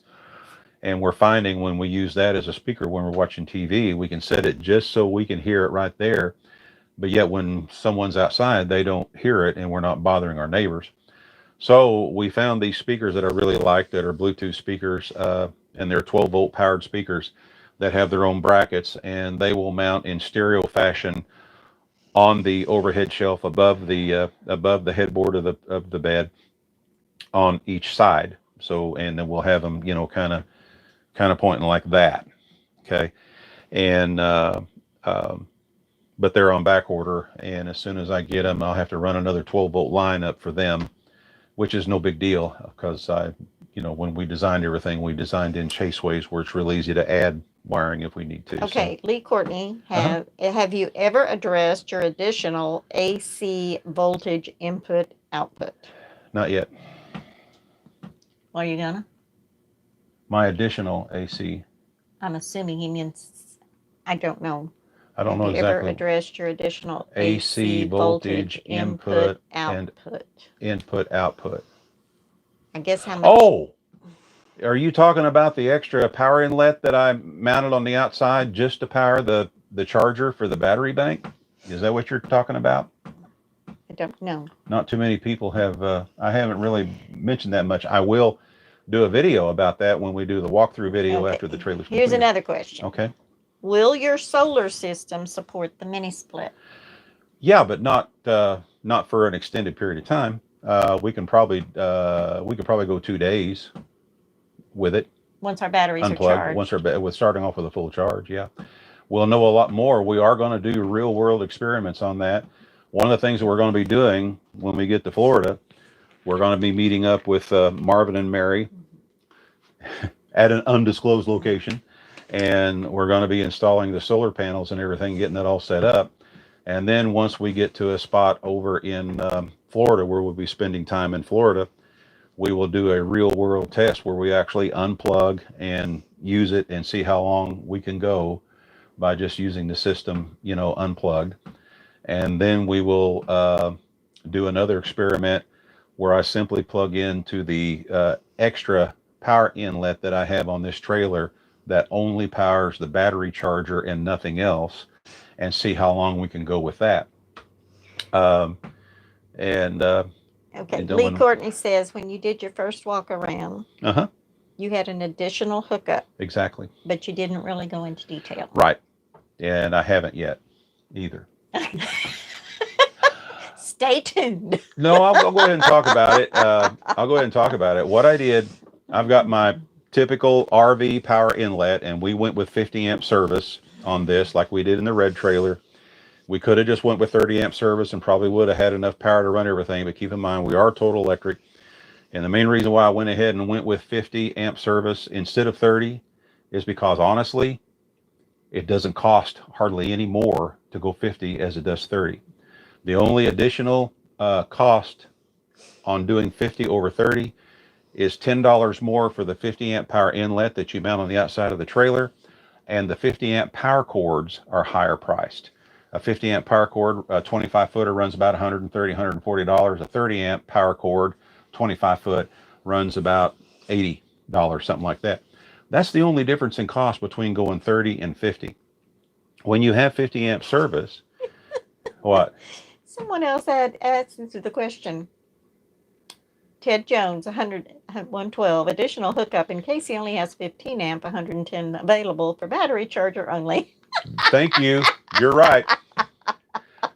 S1: And we're finding when we use that as a speaker when we're watching TV, we can set it just so we can hear it right there. But yet when someone's outside, they don't hear it, and we're not bothering our neighbors. So we found these speakers that I really like, that are Bluetooth speakers, and they're 12-volt powered speakers that have their own brackets, and they will mount in stereo fashion on the overhead shelf above the headboard of the bed on each side. So, and then we'll have them, kind of pointing like that. Okay. And, but they're on back order. And as soon as I get them, I'll have to run another 12-volt line up for them, which is no big deal, because when we designed everything, we designed in chaseways where it's real easy to add wiring if we need to.
S2: Okay, Lee Courtney,
S1: Uh-huh.
S2: have you ever addressed your additional AC voltage input output?
S1: Not yet.
S2: Are you gonna?
S1: My additional AC.
S2: I'm assuming he means, I don't know.
S1: I don't
S2: Have
S1: know
S2: you ever
S1: exactly.
S2: addressed your additional
S1: AC voltage input and
S2: output?
S1: input output.
S2: I guess how much?
S1: Oh, are you talking about the extra power inlet that I mounted on the outside just to power the charger for the battery bank? Is that what you're talking about?
S2: I don't know.
S1: Not too many people have, I haven't really mentioned that much. I will do a video about that when we do the walkthrough video
S2: Okay.
S1: after the trailer's
S2: Here's
S1: completed.
S2: another question.
S1: Okay.
S2: Will your solar system support the mini split?
S1: Yeah, but not for an extended period of time. We can probably go 2 days with it
S2: Once our batteries are
S1: unplugged.
S2: charged.
S1: Once we're starting off with a full charge. Yeah, we'll know a lot more. We are going to do real world experiments on that. One of the things that we're going to be doing when we get to Florida, we're going to be meeting up with Marvin and Mary at an undisclosed location, and we're going to be installing the solar panels and everything, getting it all set up. And then once we get to a spot over in Florida where we'll be spending time in Florida, we will do a real world test where we actually unplug and use it and see how long we can go by just using the system, unplugged. And then we will do another experiment where I simply plug into the extra power inlet that I have on this trailer that only powers the battery charger and nothing else, and see how long we can go with that. Um, and
S2: Okay.
S1: and
S2: Lee Courtney says when you did your first walk around,
S1: uh-huh,
S2: you had an additional hookup,
S1: exactly.
S2: but you didn't really go into detail.
S1: Right. And I haven't yet either.
S2: Stay tuned.
S1: No, I'll go ahead and talk about it. I'll go ahead and talk about it. What I did, I've got my typical RV power inlet, and we went with 50 amp service on this like we did in the red trailer. We could have just went with 30 amp service and probably would have had enough power to run everything, but keep in mind we are total electric. And the main reason why I went ahead and went with 50 amp service instead of 30 is because honestly, it doesn't cost hardly any more to go 50 as it does 30. The only additional cost on doing 50 over 30 is $10 more for the 50 amp power inlet that you mount on the outside of the trailer, and the 50 amp power cords are higher priced. A 50 amp power cord, a 25 footer runs about $130, $140. A 30 amp power cord, 25 foot, runs about $80, something like that. That's the only difference in cost between going 30 and 50. When you have 50 amp service, what?
S2: Someone else had answered the question. Ted Jones, 112, additional hookup in case he only has 15 amp, 110 available for battery charger only.
S1: Thank you. You're right.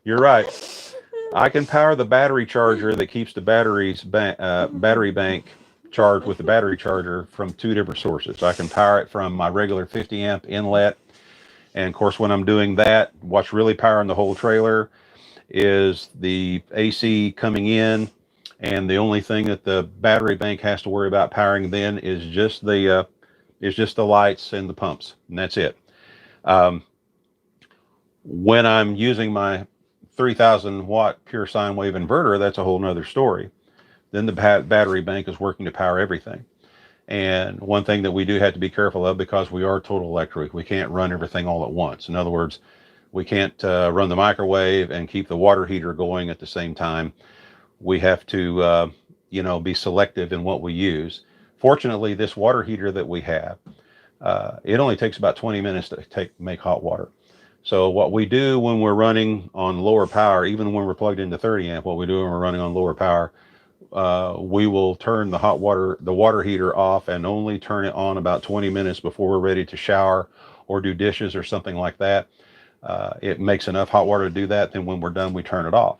S1: You're right. I can power the battery charger that keeps the battery bank charged with the battery charger from two different sources. I can power it from my regular 50 amp inlet. And of course, when I'm doing that, what's really powering the whole trailer is the AC coming in. And the only thing that the battery bank has to worry about powering then is just the lights and the pumps, and that's it. When I'm using my 3,000 watt pure sine wave inverter, that's a whole nother story. Then the battery bank is working to power everything. And one thing that we do have to be careful of, because we are total electric, we can't run everything all at once. In other words, we can't run the microwave and keep the water heater going at the same time. We have to, be selective in what we use. Fortunately, this water heater that we have, it only takes about 20 minutes to make hot water. So what we do when we're running on lower power, even when we're plugged into 30 amp, what we do when we're running on lower power, we will turn the water heater off and only turn it on about 20 minutes before we're ready to shower or do dishes or something like that. It makes enough hot water to do that. Then when we're done, we turn it off.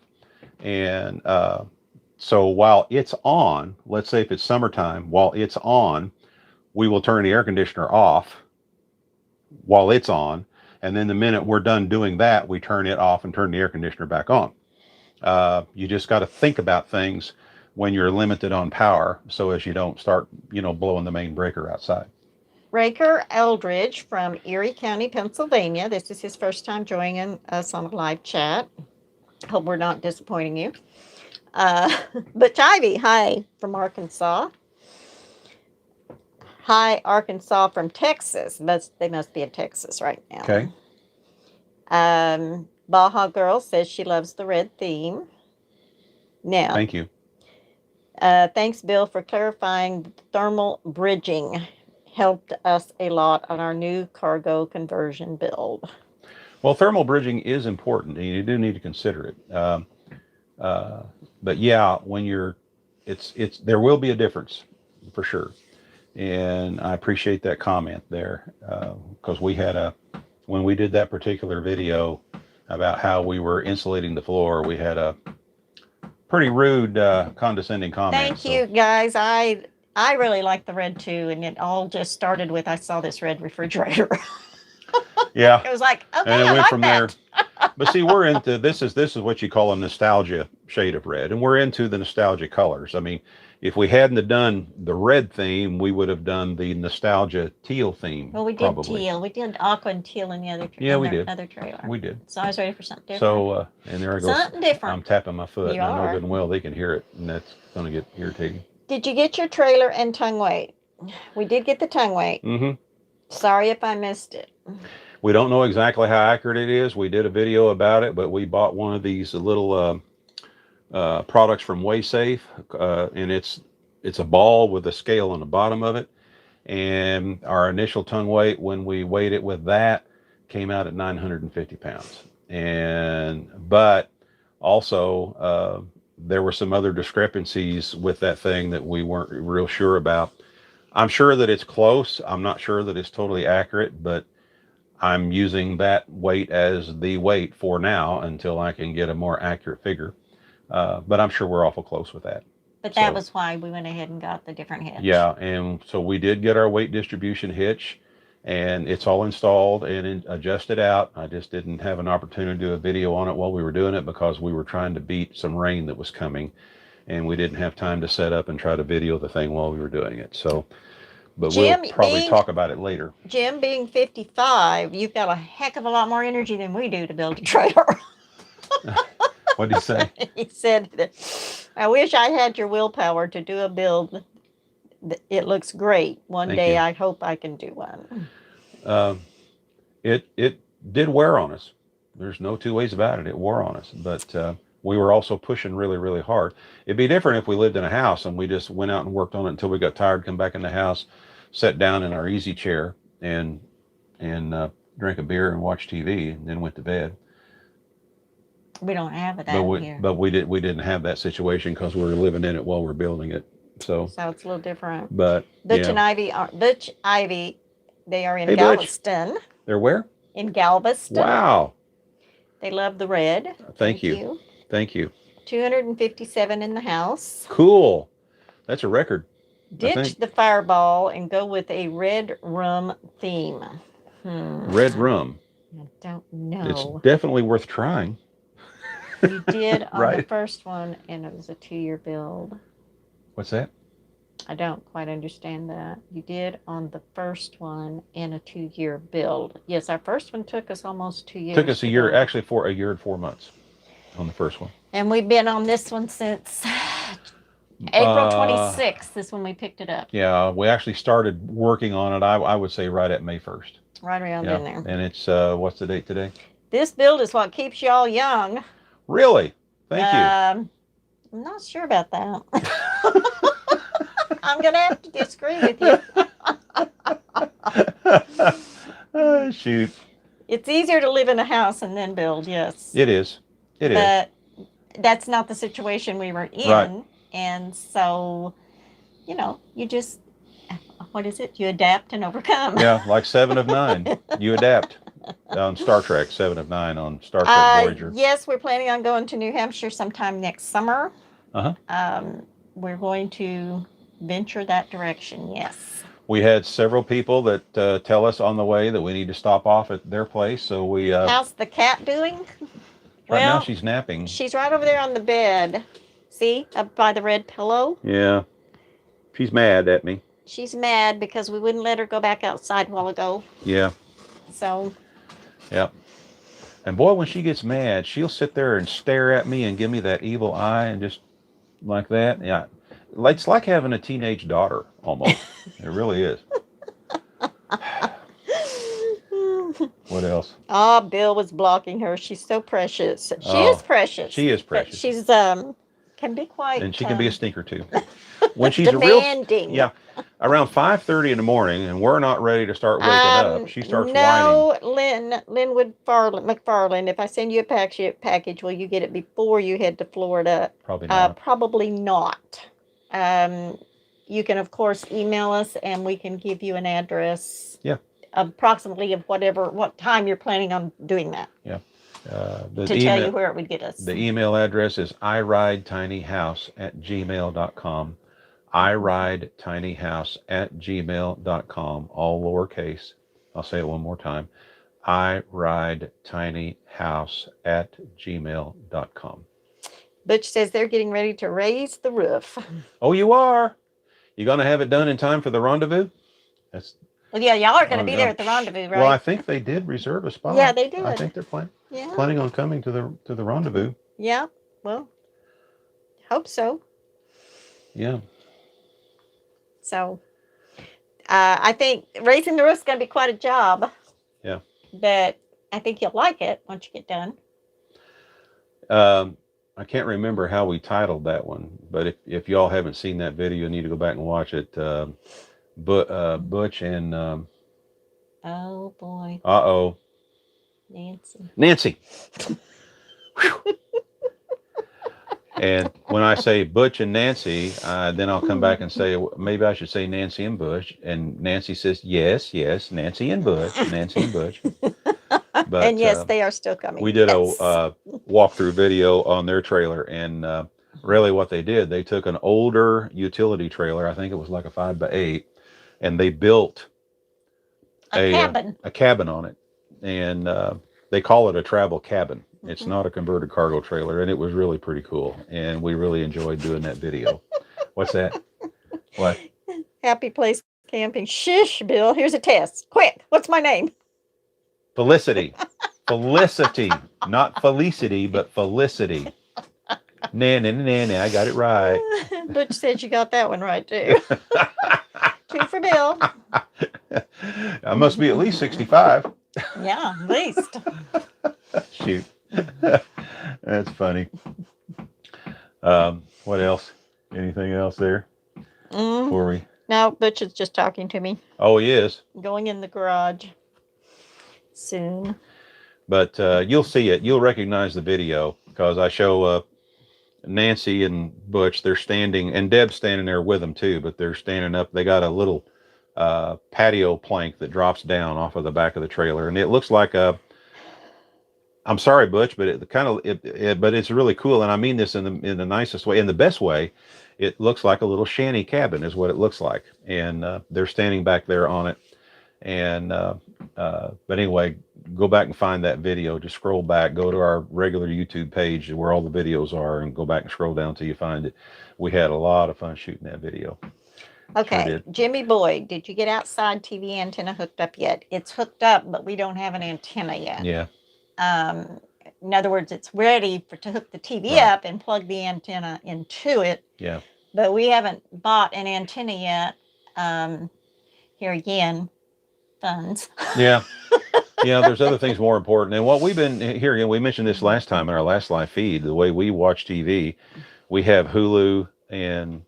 S1: And so while it's on, let's say if it's summertime, while it's on, we will turn the air conditioner off while it's on. And then the minute we're done doing that, we turn it off and turn the air conditioner back on. You just got to think about things when you're limited on power, so as you don't start, blowing the main breaker outside.
S2: Raker Eldridge from Erie County, Pennsylvania. This is his first time joining us on a live chat. Hope we're not disappointing you. Butch Ivy, hi from Arkansas. Hi, Arkansas from Texas. They must be in Texas right now.
S1: Okay.
S2: Baja Girl says she loves the red theme. Now,
S1: Thank you.
S2: thanks, Bill, for clarifying thermal bridging. Helped us a lot on our new cargo conversion build.
S1: Well, thermal bridging is important, and you do need to consider it. But yeah, when there will be a difference for sure. And I appreciate that comment there, because when we did that particular video about how we were insulating the floor, we had a pretty rude, condescending comment.
S2: Thank you, guys. I really like the red too, and it all just started with I saw this red refrigerator.
S1: Yeah.
S2: It was like, okay,
S1: And it
S2: I
S1: went
S2: like
S1: from
S2: that.
S1: there. But see, we're into this is what you call a nostalgia shade of red, and we're into the nostalgia colors. I mean, if we hadn't have done the red theme, we would have done the nostalgia teal theme.
S2: Well, we did
S1: probably.
S2: teal. We did aqua and teal in the other.
S1: Yeah, we did.
S2: Other trailer.
S1: We did.
S2: So I was ready for something different.
S1: So, and there I go.
S2: Something different.
S1: I'm tapping my foot,
S2: You
S1: and I know
S2: are.
S1: good and well they can hear it, and that's going to get irritating.
S2: Did you get your trailer and tongue weight? We did get the tongue weight.
S1: Mm-hmm.
S2: Sorry if I missed it.
S1: We don't know exactly how accurate it is. We did a video about it, but we bought one of these little products from WaySafe, and it's a ball with a scale on the bottom of it. And our initial tongue weight, when we weighed it with that, came out at 950 pounds. But also there were some other discrepancies with that thing that we weren't real sure about. I'm sure that it's close. I'm not sure that it's totally accurate, but I'm using that weight as the weight for now until I can get a more accurate figure. But I'm sure we're awful close with that.
S2: But that was why we went ahead and got the different hitch.
S1: Yeah, and so we did get our weight distribution hitch, and it's all installed and adjusted out. I just didn't have an opportunity to do a video on it while we were doing it because we were trying to beat some rain that was coming, and we didn't have time to set up and try to video the thing while we were doing it. So, but
S2: Jim,
S1: we'll probably talk about it later.
S2: Jim, being 55, you've got a heck of a lot more energy than we do to build a trailer.
S1: What did he say?
S2: He said, I wish I had your willpower to do a build. It looks great. One day I hope I can do one.
S1: It did wear on us. There's no two ways about it. It wore on us. But we were also pushing really, really hard. It'd be different if we lived in a house and we just went out and worked on it until we got tired, come back in the house, sat down in our easy chair and drank a beer and watched TV and then went to bed.
S2: We don't have that here.
S1: But we didn't have that situation because we were living in it while we're building it. So
S2: it's a little different.
S1: But
S2: Butch Ivy, they are in
S1: Hey,
S2: Galveston.
S1: Butch. They're where?
S2: In Galveston.
S1: Wow.
S2: They love the red.
S1: Thank you. Thank you.
S2: 257 in the house.
S1: Cool. That's a record.
S2: Ditch the fireball and go with a red rum theme.
S1: Red rum.
S2: I don't know.
S1: It's definitely worth trying.
S2: You did on
S1: Right.
S2: the first one, and it was a 2-year build.
S1: What's that?
S2: I don't quite understand that. You did on the first one in a 2-year build. Yes, our first one took us almost 2 years.
S1: Took us a year, actually for a year and 4 months on the first one.
S2: And we've been on this one since April 26th is when we picked it up.
S1: Yeah, we actually started working on it, I would say right at May 1st.
S2: Right around in there.
S1: And it's, what's the date today?
S2: This build is what keeps y'all young.
S1: Really? Thank you.
S2: I'm not sure about that. I'm going to have to disagree with you.
S1: Oh, shoot.
S2: It's easier to live in a house and then build, yes.
S1: It is. It is.
S2: But that's not the situation we were in.
S1: Right.
S2: And so, you just, what is it? You adapt and overcome.
S1: Yeah, like 7 of 9. You adapt. On Star Trek, 7 of 9 on Star Trek Voyager.
S2: Yes, we're planning on going to New Hampshire sometime next summer. We're going to venture that direction, yes.
S1: We had several people that tell us on the way that we need to stop off at their place. So we...
S2: How's the cat doing?
S1: Right now she's napping.
S2: She's right over there on the bed. See, up by the red pillow?
S1: Yeah. She's mad at me.
S2: she's mad because we wouldn't let her go back outside a while ago.
S1: Yeah.
S2: So.
S1: Yep. And boy, when she gets mad, she'll sit there and stare at me and give me that evil eye and just like that. Yeah. It's like having a teenage daughter almost. It really is. What else?
S2: Ah, Bill was blocking her. She's so precious. She is
S1: Oh,
S2: precious.
S1: she is
S2: But
S1: precious.
S2: she's can be quite
S1: And she can be a stinker too. When she's
S2: demanding.
S1: yeah, around 5:30 in the morning, and we're not ready to start waking up, she starts whining.
S2: No, Linwood McFarland. If I send you a package, will you get it before you head to Florida?
S1: Probably not.
S2: Probably not. You can of course email us, and we can give you an address.
S1: Yeah.
S2: Approximately of what time you're planning on doing that.
S1: Yeah.
S2: To tell you where it would get us.
S1: The email address is iridetinyhouse@gmail.com. iridetinyhouse@gmail.com, all lowercase. I'll say it one more time. iridetinyhouse@gmail.com.
S2: Butch says they're getting ready to raise the roof.
S1: Oh, you are? You going to have it done in time for the rendezvous?
S2: Well, yeah, y'all are going to be there at the rendezvous, right?
S1: Well, I think they did reserve a spot.
S2: Yeah, they did.
S1: I think they're planning on coming to the rendezvous.
S2: Yeah, well, hope so.
S1: Yeah.
S2: So, I think raising the roof is going to be quite a job.
S1: Yeah.
S2: But I think you'll like it once you get done.
S1: I can't remember how we titled that one, but if y'all haven't seen that video, you need to go back and watch it. Butch and
S2: oh boy.
S1: Uh-oh. Nancy. And when I say Butch and Nancy, then I'll come back and say, maybe I should say Nancy and Butch. And Nancy says, yes, Nancy and Butch. But,
S2: and yes, they are still coming.
S1: We did a walkthrough video on their trailer, and really what they did, they took an older utility trailer, I think it was like a 5x8, and they built a cabin on it. And they call it a travel cabin. It's not a converted cargo trailer, and it was really pretty cool. And we really enjoyed doing that video. What's that? What?
S2: Happy Place Camping. Shush, Bill. Here's a test. Quick. What's my name?
S1: Felicity. Felicity. Not Felicity, but Felicity. Nanny. I got it right.
S2: Butch said you got that one right, too. 2 for Bill.
S1: I must be at least 65.
S2: Yeah, at least.
S1: Shoot. That's funny. What else? Anything else there? Before we...
S2: No, Butch is just talking to me.
S1: Oh, he is.
S2: Going in the garage soon.
S1: But you'll see it. You'll recognize the video because I show Nancy and Butch. They're standing, and Deb's standing there with them too, but they're standing up. They got a little patio plank that drops down off of the back of the trailer, and it looks like a... I'm sorry, Butch, but but it's really cool, and I mean this in the nicest way, in the best way. It looks like a little shanty cabin, is what it looks like, and they're standing back there on it. And but anyway, go back and find that video. Just scroll back, go to our regular YouTube page where all the videos are, and go back and scroll down till you find it. We had a lot of fun shooting that video.
S2: Okay,
S1: sure
S2: Jimmy Boyd, did you get outside TV antenna hooked up yet? It's hooked up, but we don't have an antenna yet.
S1: Yeah.
S2: In other words, it's ready to hook the TV up and plug the antenna into it.
S1: Yeah.
S2: But we haven't bought an antenna yet. Here again, funds.
S1: Yeah. Yeah, there's other things more important. And what we've been here again, we mentioned this last time in our last live feed, the way we watch TV, we have Hulu, and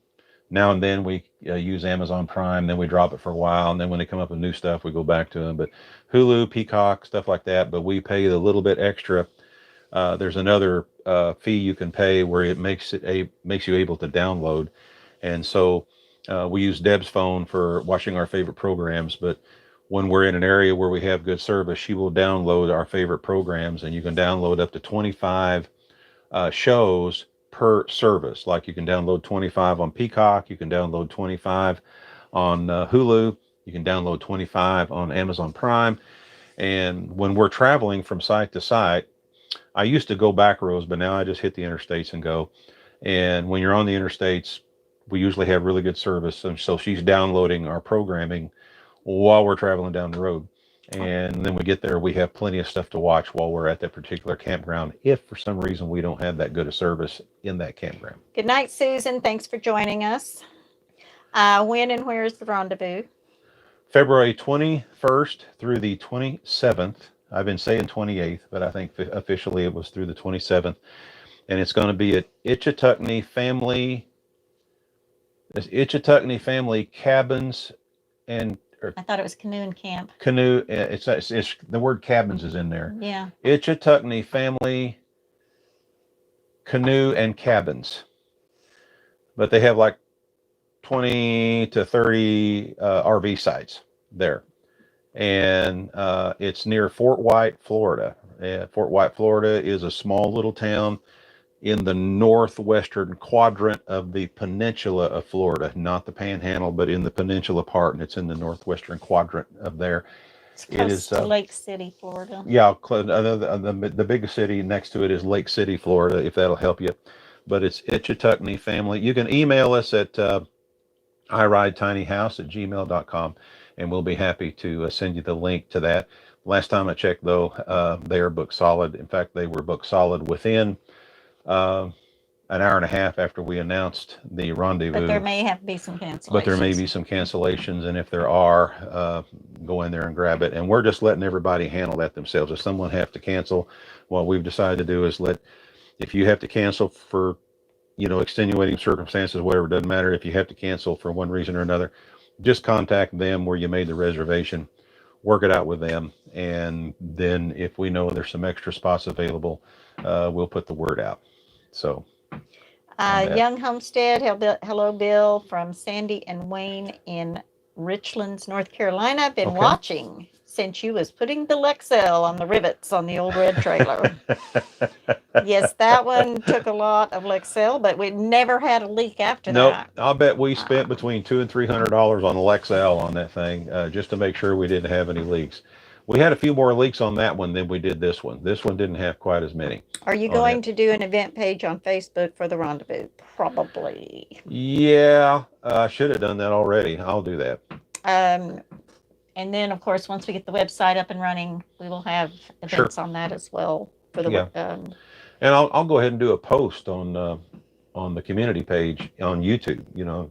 S1: now and then we use Amazon Prime, then we drop it for a while, and then when they come up with new stuff, we go back to them. But Hulu, Peacock, stuff like that, but we pay a little bit extra. There's another fee you can pay where it makes you able to download. And so we use Deb's phone for watching our favorite programs, but when we're in an area where we have good service, she will download our favorite programs, and you can download up to 25 shows per service. Like you can download 25 on Peacock, you can download 25 on Hulu, you can download 25 on Amazon Prime. And when we're traveling from site to site, I used to go back roads, but now I just hit the interstates and go. And when you're on the interstates, we usually have really good service, and so she's downloading our programming while we're traveling down the road. And then we get there, we have plenty of stuff to watch while we're at that particular campground, if for some reason we don't have that good a service in that campground.
S2: Good night, Susan. Thanks for joining us. When and where is the rendezvous?
S1: February 21st through the 27th. I've been saying 28th, but I think officially it was through the 27th. And it's going to be at Itchitucknee Family Cabins and
S2: I thought it was Canoe and Camp.
S1: Canoe. It's the word cabins is in there.
S2: Yeah.
S1: Itchitucknee Family Canoe and Cabins. But they have like 20 to 30 RV sites there. And it's near Fort White, Florida. Fort White, Florida is a small little town in the northwestern quadrant of the peninsula of Florida, not the panhandle, but in the peninsula part, and it's in the northwestern quadrant of there.
S2: It's close to Lake City, Florida.
S1: Yeah, the biggest city next to it is Lake City, Florida, if that'll help you. But it's Itchitucknee Family. You can email us at iridetinyhouse@gmail.com, and we'll be happy to send you the link to that. Last time I checked, though, they are booked solid. In fact, they were booked solid within an hour and a half after we announced the rendezvous.
S2: But there may have to be some cancellations.
S1: But there may be some cancellations, and if there are, go in there and grab it. And we're just letting everybody handle that themselves. If someone have to cancel, what we've decided to do is if you have to cancel for, extenuating circumstances, whatever, it doesn't matter. If you have to cancel for one reason or another, just contact them where you made the reservation, work it out with them, and then if we know there's some extra spots available, we'll put the word out. So
S2: Young Homestead, hello Bill from Sandy and Wayne in Richlands, North Carolina. I've been watching since you was putting the Lexel on the rivets on the old red trailer. Yes, that one took a lot of Lexel, but we never had a leak after that.
S1: I'll bet we spent between $200 and $300 on the Lexel on that thing, just to make sure we didn't have any leaks. We had a few more leaks on that one than we did this one. This one didn't have quite as many.
S2: Are you going to do an event page on Facebook for the rendezvous? Probably.
S1: Yeah, I should have done that already. I'll do that.
S2: And then, of course, once we get the website up and running, we will have events on that as well. For the
S1: and I'll go ahead and do a post on the community page on YouTube,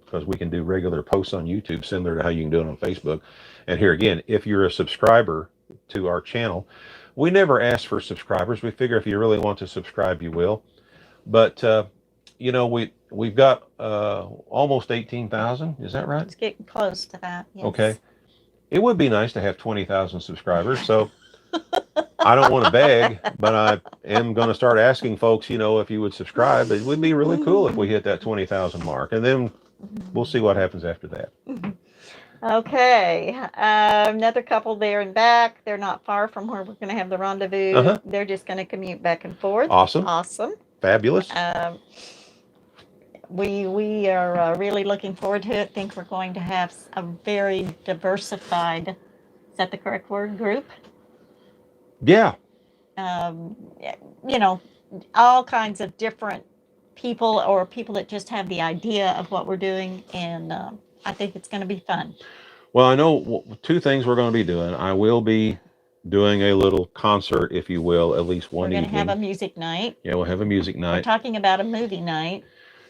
S1: because we can do regular posts on YouTube similar to how you can do it on Facebook. And here again, if you're a subscriber to our channel, we never ask for subscribers. We figure if you really want to subscribe, you will. But we've got almost 18,000. Is that right?
S2: It's getting close to that. Yes.
S1: Okay. It would be nice to have 20,000 subscribers. So I don't want to beg, but I am going to start asking folks, if you would subscribe. It would be really cool if we hit that 20,000 mark, and then we'll see what happens after that.
S2: Okay. Another couple there and back. They're not far from where we're going to have the rendezvous. They're just going to commute back and forth.
S1: Awesome. Fabulous.
S2: We are really looking forward to it. Think we're going to have a very diversified, is that the correct word, group?
S1: Yeah.
S2: All kinds of different people or people that just have the idea of what we're doing. And I think it's going to be fun.
S1: Well, I know two things we're going to be doing. I will be doing a little concert, if you will, at least one evening.
S2: We're going to have a music night.
S1: Yeah, we'll have a music night.
S2: We're talking about a movie night.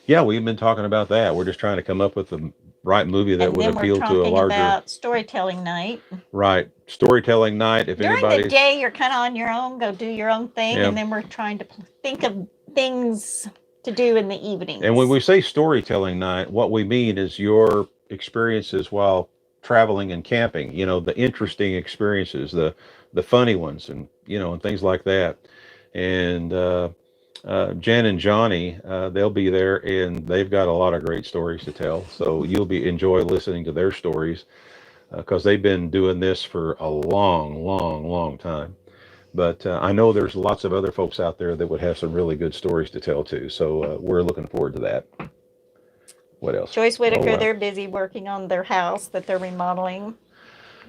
S1: Yeah, we've been talking about that. We're just trying to come up with the right movie that would appeal to a larger.
S2: And then we're talking about storytelling night.
S1: Right, storytelling night. If
S2: during the day, you're kind of on your own, go do your own thing, and then we're trying to think of things to do in the evenings.
S1: And when we say storytelling night, what we mean is your experiences while traveling and camping. The interesting experiences, the funny ones, and and things like that. And Jen and Johnny, they'll be there, and they've got a lot of great stories to tell. So you'll enjoy listening to their stories, because they've been doing this for a long time. But I know there's lots of other folks out there that would have some really good stories to tell too. So we're looking forward to that. What else?
S2: Joyce Whitaker, they're busy working on their house that they're remodeling.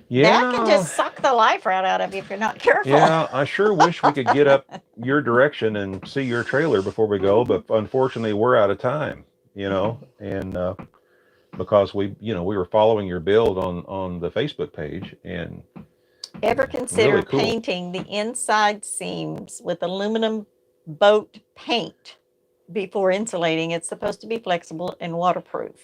S1: Yeah.
S2: That can just suck the life right out of you if you're not careful.
S1: Yeah, I sure wish we could get up your direction and see your trailer before we go, but unfortunately we're out of time, and because we were following your build on the Facebook page, and
S2: Ever consider
S1: really cool.
S2: painting the inside seams with aluminum boat paint before insulating? It's supposed to be flexible and waterproof.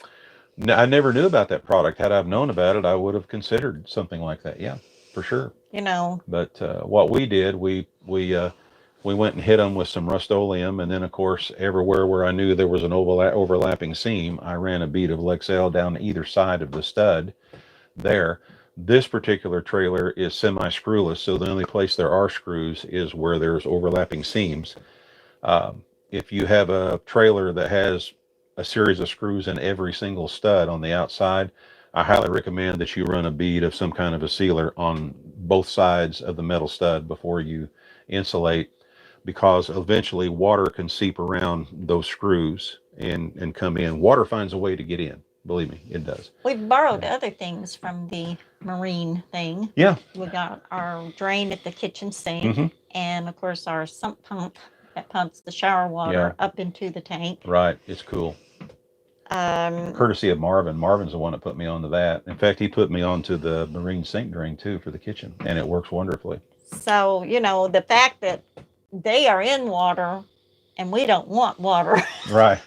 S1: I never knew about that product. Had I've known about it, I would have considered something like that. Yeah, for sure.
S2: You know,
S1: But what we did, we went and hit them with some Rust-Oleum, and then of course everywhere where I knew there was an overlapping seam, I ran a bead of Lexel down either side of the stud there. This particular trailer is semi-screwless, so the only place there are screws is where there's overlapping seams. If you have a trailer that has a series of screws in every single stud on the outside, I highly recommend that you run a bead of some kind of a sealer on both sides of the metal stud before you insulate, because eventually water can seep around those screws and come in. Water finds a way to get in. Believe me, it does.
S2: We've borrowed other things from the marine thing.
S1: Yeah.
S2: We got our drain at the kitchen sink, and of course our sump pump that pumps the shower water up into the tank.
S1: Right. It's cool. Courtesy of Marvin. Marvin's the one that put me onto that. In fact, he put me onto the marine sink drain too for the kitchen, and it works wonderfully.
S2: So, the fact that they are in water and we don't want water.
S1: Right.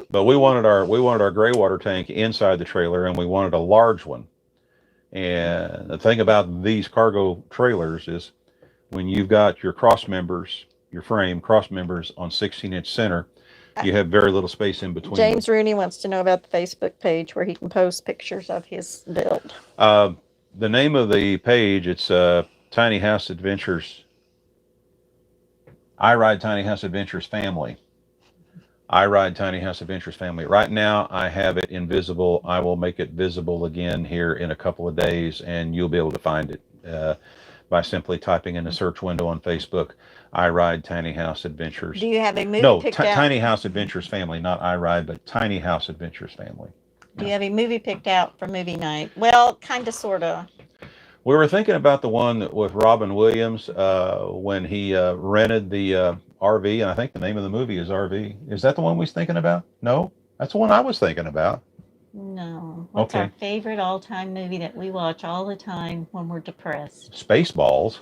S1: But we wanted our gray water tank inside the trailer, and we wanted a large one. And the thing about these cargo trailers is when you've got your cross members, your frame cross members on 16-inch center, you have very little space in between.
S2: James Rooney wants to know about the Facebook page where he can post pictures of his build.
S1: The name of the page, it's Tiny House Adventures. I Ride Tiny House Adventures Family. I Ride Tiny House Adventures Family. Right now, I have it invisible. I will make it visible again here in a couple of days, and you'll be able to find it by simply typing in the search window on Facebook, I Ride Tiny House Adventures.
S2: Do you have a movie picked out?
S1: Tiny House Adventures Family, not I Ride, but Tiny House Adventures Family.
S2: Do you have a movie picked out for movie night? Well, kind of, sort of.
S1: We were thinking about the one with Robin Williams when he rented the RV, and I think the name of the movie is RV. Is that the one we was thinking about? No, that's the one I was thinking about.
S2: No. What's our favorite all-time movie that we watch all the time when we're depressed?
S1: Spaceballs.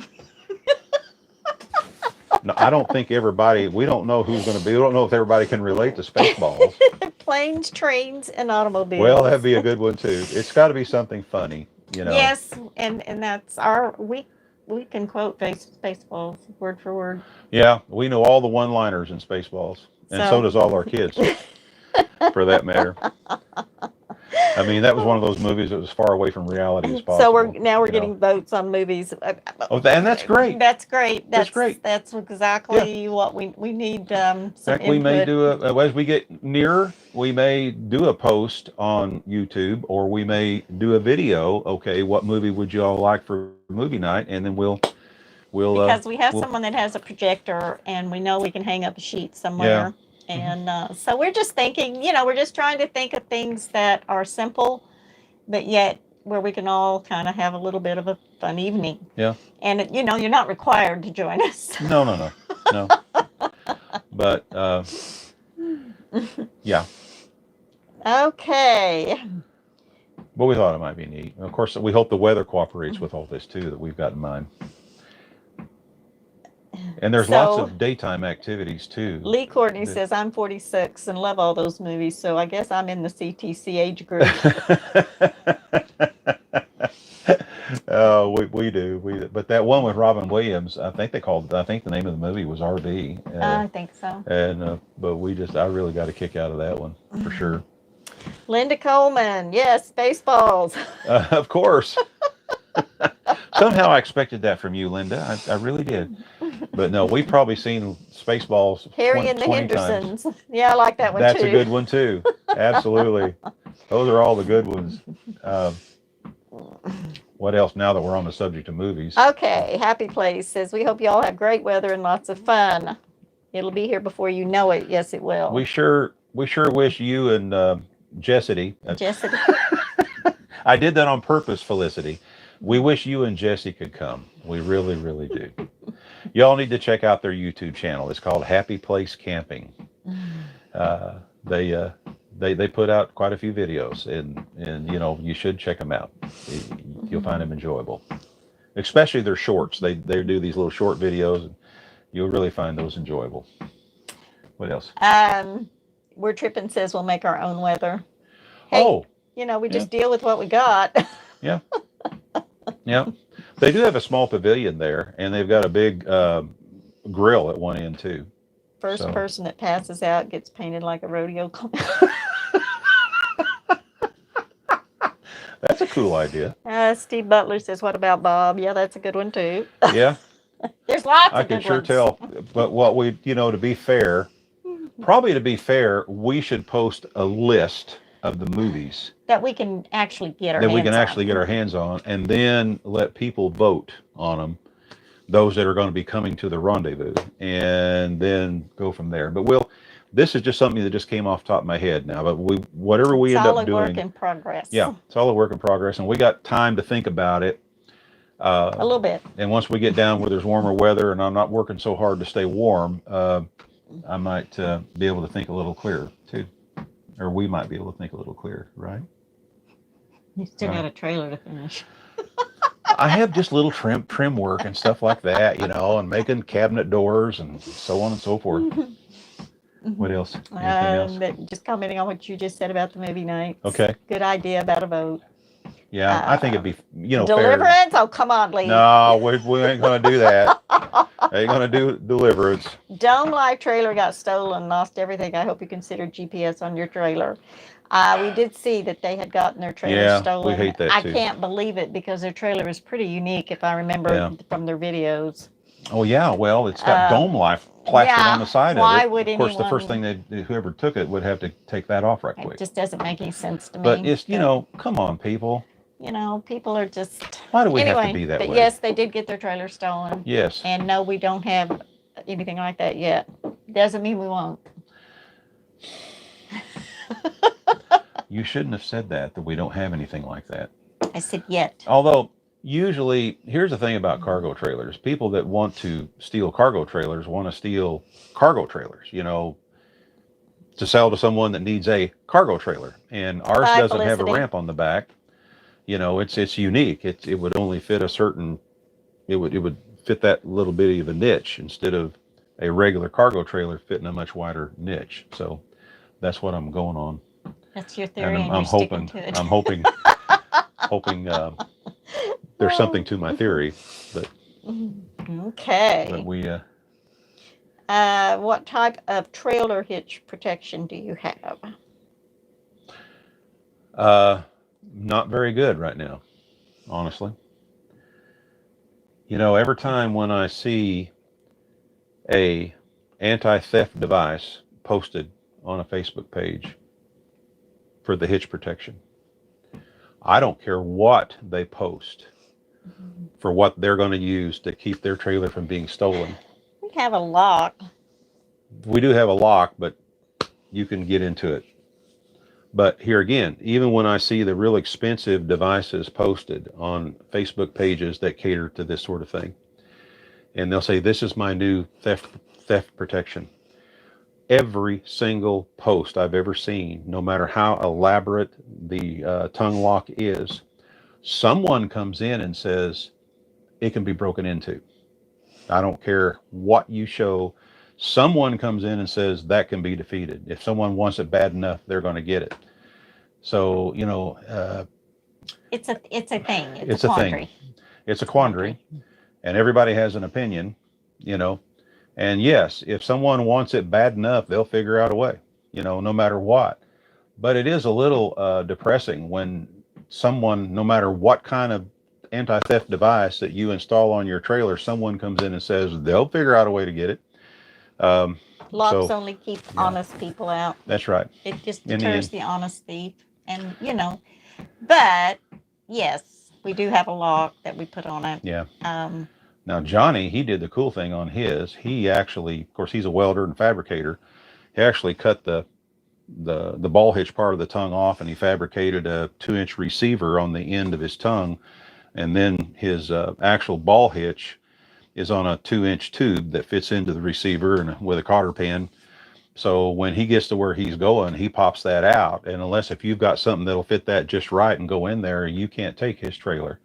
S1: No, I don't think everybody, we don't know who's going to be, we don't know if everybody can relate to Spaceballs.
S2: Planes, trains, and automobiles.
S1: Well, that'd be a good one too. It's got to be something funny,
S2: Yes, and that's we can quote Spaceballs word for word.
S1: Yeah, we know all the one-liners in Spaceballs, and so does all our kids, for that matter. I mean, that was one of those movies that was far away from reality as possible.
S2: So we're getting votes on movies.
S1: Oh, and that's great.
S2: That's great.
S1: That's great.
S2: That's exactly what we need.
S1: In fact, we may do as we get nearer, we may do a post on YouTube, or we may do a video. Okay, what movie would you all like for movie night? And then we'll
S2: because we have someone that has a projector, and we know we can hang up a sheet somewhere.
S1: Yeah.
S2: And so we're just thinking, we're just trying to think of things that are simple, but yet where we can all kind of have a little bit of a fun evening.
S1: Yeah.
S2: And, you're not required to join us.
S1: No. But, yeah.
S2: Okay.
S1: But we thought it might be neat. And of course, we hope the weather cooperates with all this, too, that we've got in mind. And there's lots of daytime activities too.
S2: Lee Courtney says, I'm 46 and love all those movies, so I guess I'm in the CTC age group.
S1: We do. But that one with Robin Williams, I think the name of the movie was RV.
S2: I think so.
S1: And but I really got a kick out of that one for sure. Linda
S2: Coleman, yes, Spaceballs.
S1: Of course. Somehow I expected that from you, Linda. I really did. But no, we've probably seen Spaceballs
S2: Harry and the Hendersons. Times. Yeah, I like that one
S1: That's
S2: too.
S1: That's a good one too. Absolutely. Those are all the good ones. What else now that we're on the subject of movies?
S2: Okay, Happy Place says, we hope you all have great weather and lots of fun. It'll be here before you know it. Yes, it will.
S1: We sure wish you and Jessity. I did that on purpose, Felicity. We wish you and Jesse could come. We really, really do. Y'all need to check out their YouTube channel. It's called Happy Place Camping. They put out quite a few videos, and you should check them out. You'll find them enjoyable, especially their shorts. They do these little short videos, and you'll really find those enjoyable. What else?
S2: We're tripping says we'll make our own weather. Hey,
S1: Oh,
S2: we
S1: yeah.
S2: just deal with what we got.
S1: Yeah, yeah. They do have a small pavilion there, and they've got a big grill at one end too.
S2: First
S1: So
S2: person that passes out gets painted like a rodeo clown.
S1: that's a cool idea.
S2: Steve Butler says, "What about Bob?" Yeah, that's a good one too.
S1: Yeah,
S2: There's lots
S1: I
S2: of
S1: can
S2: good
S1: sure
S2: ones.
S1: tell. But what we, to be fair, we should post a list of the movies
S2: That we can actually get our
S1: that
S2: hands
S1: we can
S2: on.
S1: actually get our hands on, and then let people vote on them. Those that are going to be coming to the rendezvous, and then go from there. But this is just something that just came off the top of my head now. But whatever we end up
S2: Solid
S1: doing,
S2: work in progress.
S1: yeah, it's all a work in progress, and we got time to think about it.
S2: A little bit.
S1: And once we get down where there's warmer weather, and I'm not working so hard to stay warm, I might be able to think a little clearer too, or we might be able to think a little clearer, right?
S2: You still got a trailer to finish.
S1: I have just little trim work and stuff like that, and making cabinet doors and so on and so forth. What else? Anything else?
S2: Just commenting on what you just said about the movie nights.
S1: Okay.
S2: Good idea about a vote.
S1: Yeah, I think it'd be,
S2: Deliverance?
S1: fair.
S2: Oh, come on, Lee.
S1: No, we ain't going to do that. Ain't going to do Deliverance.
S2: Dome Life trailer got stolen, lost everything. I hope you consider GPS on your trailer. We did see that they had gotten their trailer stolen.
S1: We hate that too.
S2: I can't believe it because their trailer is pretty unique, if I remember from their videos.
S1: Oh yeah, well, it's got Dome Life plastered on the side
S2: why
S1: of it.
S2: would
S1: Of course, the first thing whoever took it would have to take that off right quick.
S2: It just doesn't make any sense to me.
S1: But it's come on, people.
S2: People are just.
S1: Why do we have to be that way?
S2: But yes, they did get their trailer stolen.
S1: Yes.
S2: And no, we don't have anything like that yet. Doesn't mean we won't.
S1: You shouldn't have said that we don't have anything like that.
S2: I said yet.
S1: Although, usually, here's the thing about cargo trailers. People that want to steal cargo trailers want to steal cargo trailers, to sell to someone that needs a cargo trailer. And ours doesn't have a ramp on the back. It's unique. It would only fit it would fit that little bitty of a niche instead of a regular cargo trailer fitting a much wider niche. So that's what I'm going on.
S2: That's your theory,
S1: and I'm hoping there's something to my theory, but
S2: okay.
S1: But we
S2: what type of trailer hitch protection do you have?
S1: Not very good right now, honestly. Every time when I see a anti-theft device posted on a Facebook page for the hitch protection, I don't care what they post for what they're going to use to keep their trailer from being stolen.
S2: We have a lock.
S1: We do have a lock, but you can get into it. But here again, even when I see the real expensive devices posted on Facebook pages that cater to this sort of thing, and they'll say, this is my new theft protection. Every single post I've ever seen, no matter how elaborate the tongue lock is, someone comes in and says, it can be broken into. I don't care what you show. Someone comes in and says that can be defeated. If someone wants it bad enough, they're going to get it. So,
S2: it's a thing.
S1: It's a quandary. It's a quandary, and everybody has an opinion, And yes, if someone wants it bad enough, they'll figure out a way, no matter what. But it is a little depressing when someone, no matter what kind of anti-theft device that you install on your trailer, someone comes in and says they'll figure out a way to get it.
S2: Locks only keep honest people out.
S1: That's right.
S2: It just deters the honest thief. And, but yes, we do have a lock that we put on it.
S1: Yeah. Now, Johnny, he did the cool thing on his. He actually, of course, he's a welder and fabricator. He actually cut the ball hitch part of the tongue off, and he fabricated a 2-inch receiver on the end of his tongue. And then his actual ball hitch is on a 2-inch tube that fits into the receiver and with a cotter pin. So when he gets to where he's going, he pops that out. And unless if you've got something that'll fit that just right and go in there, you can't take his trailer.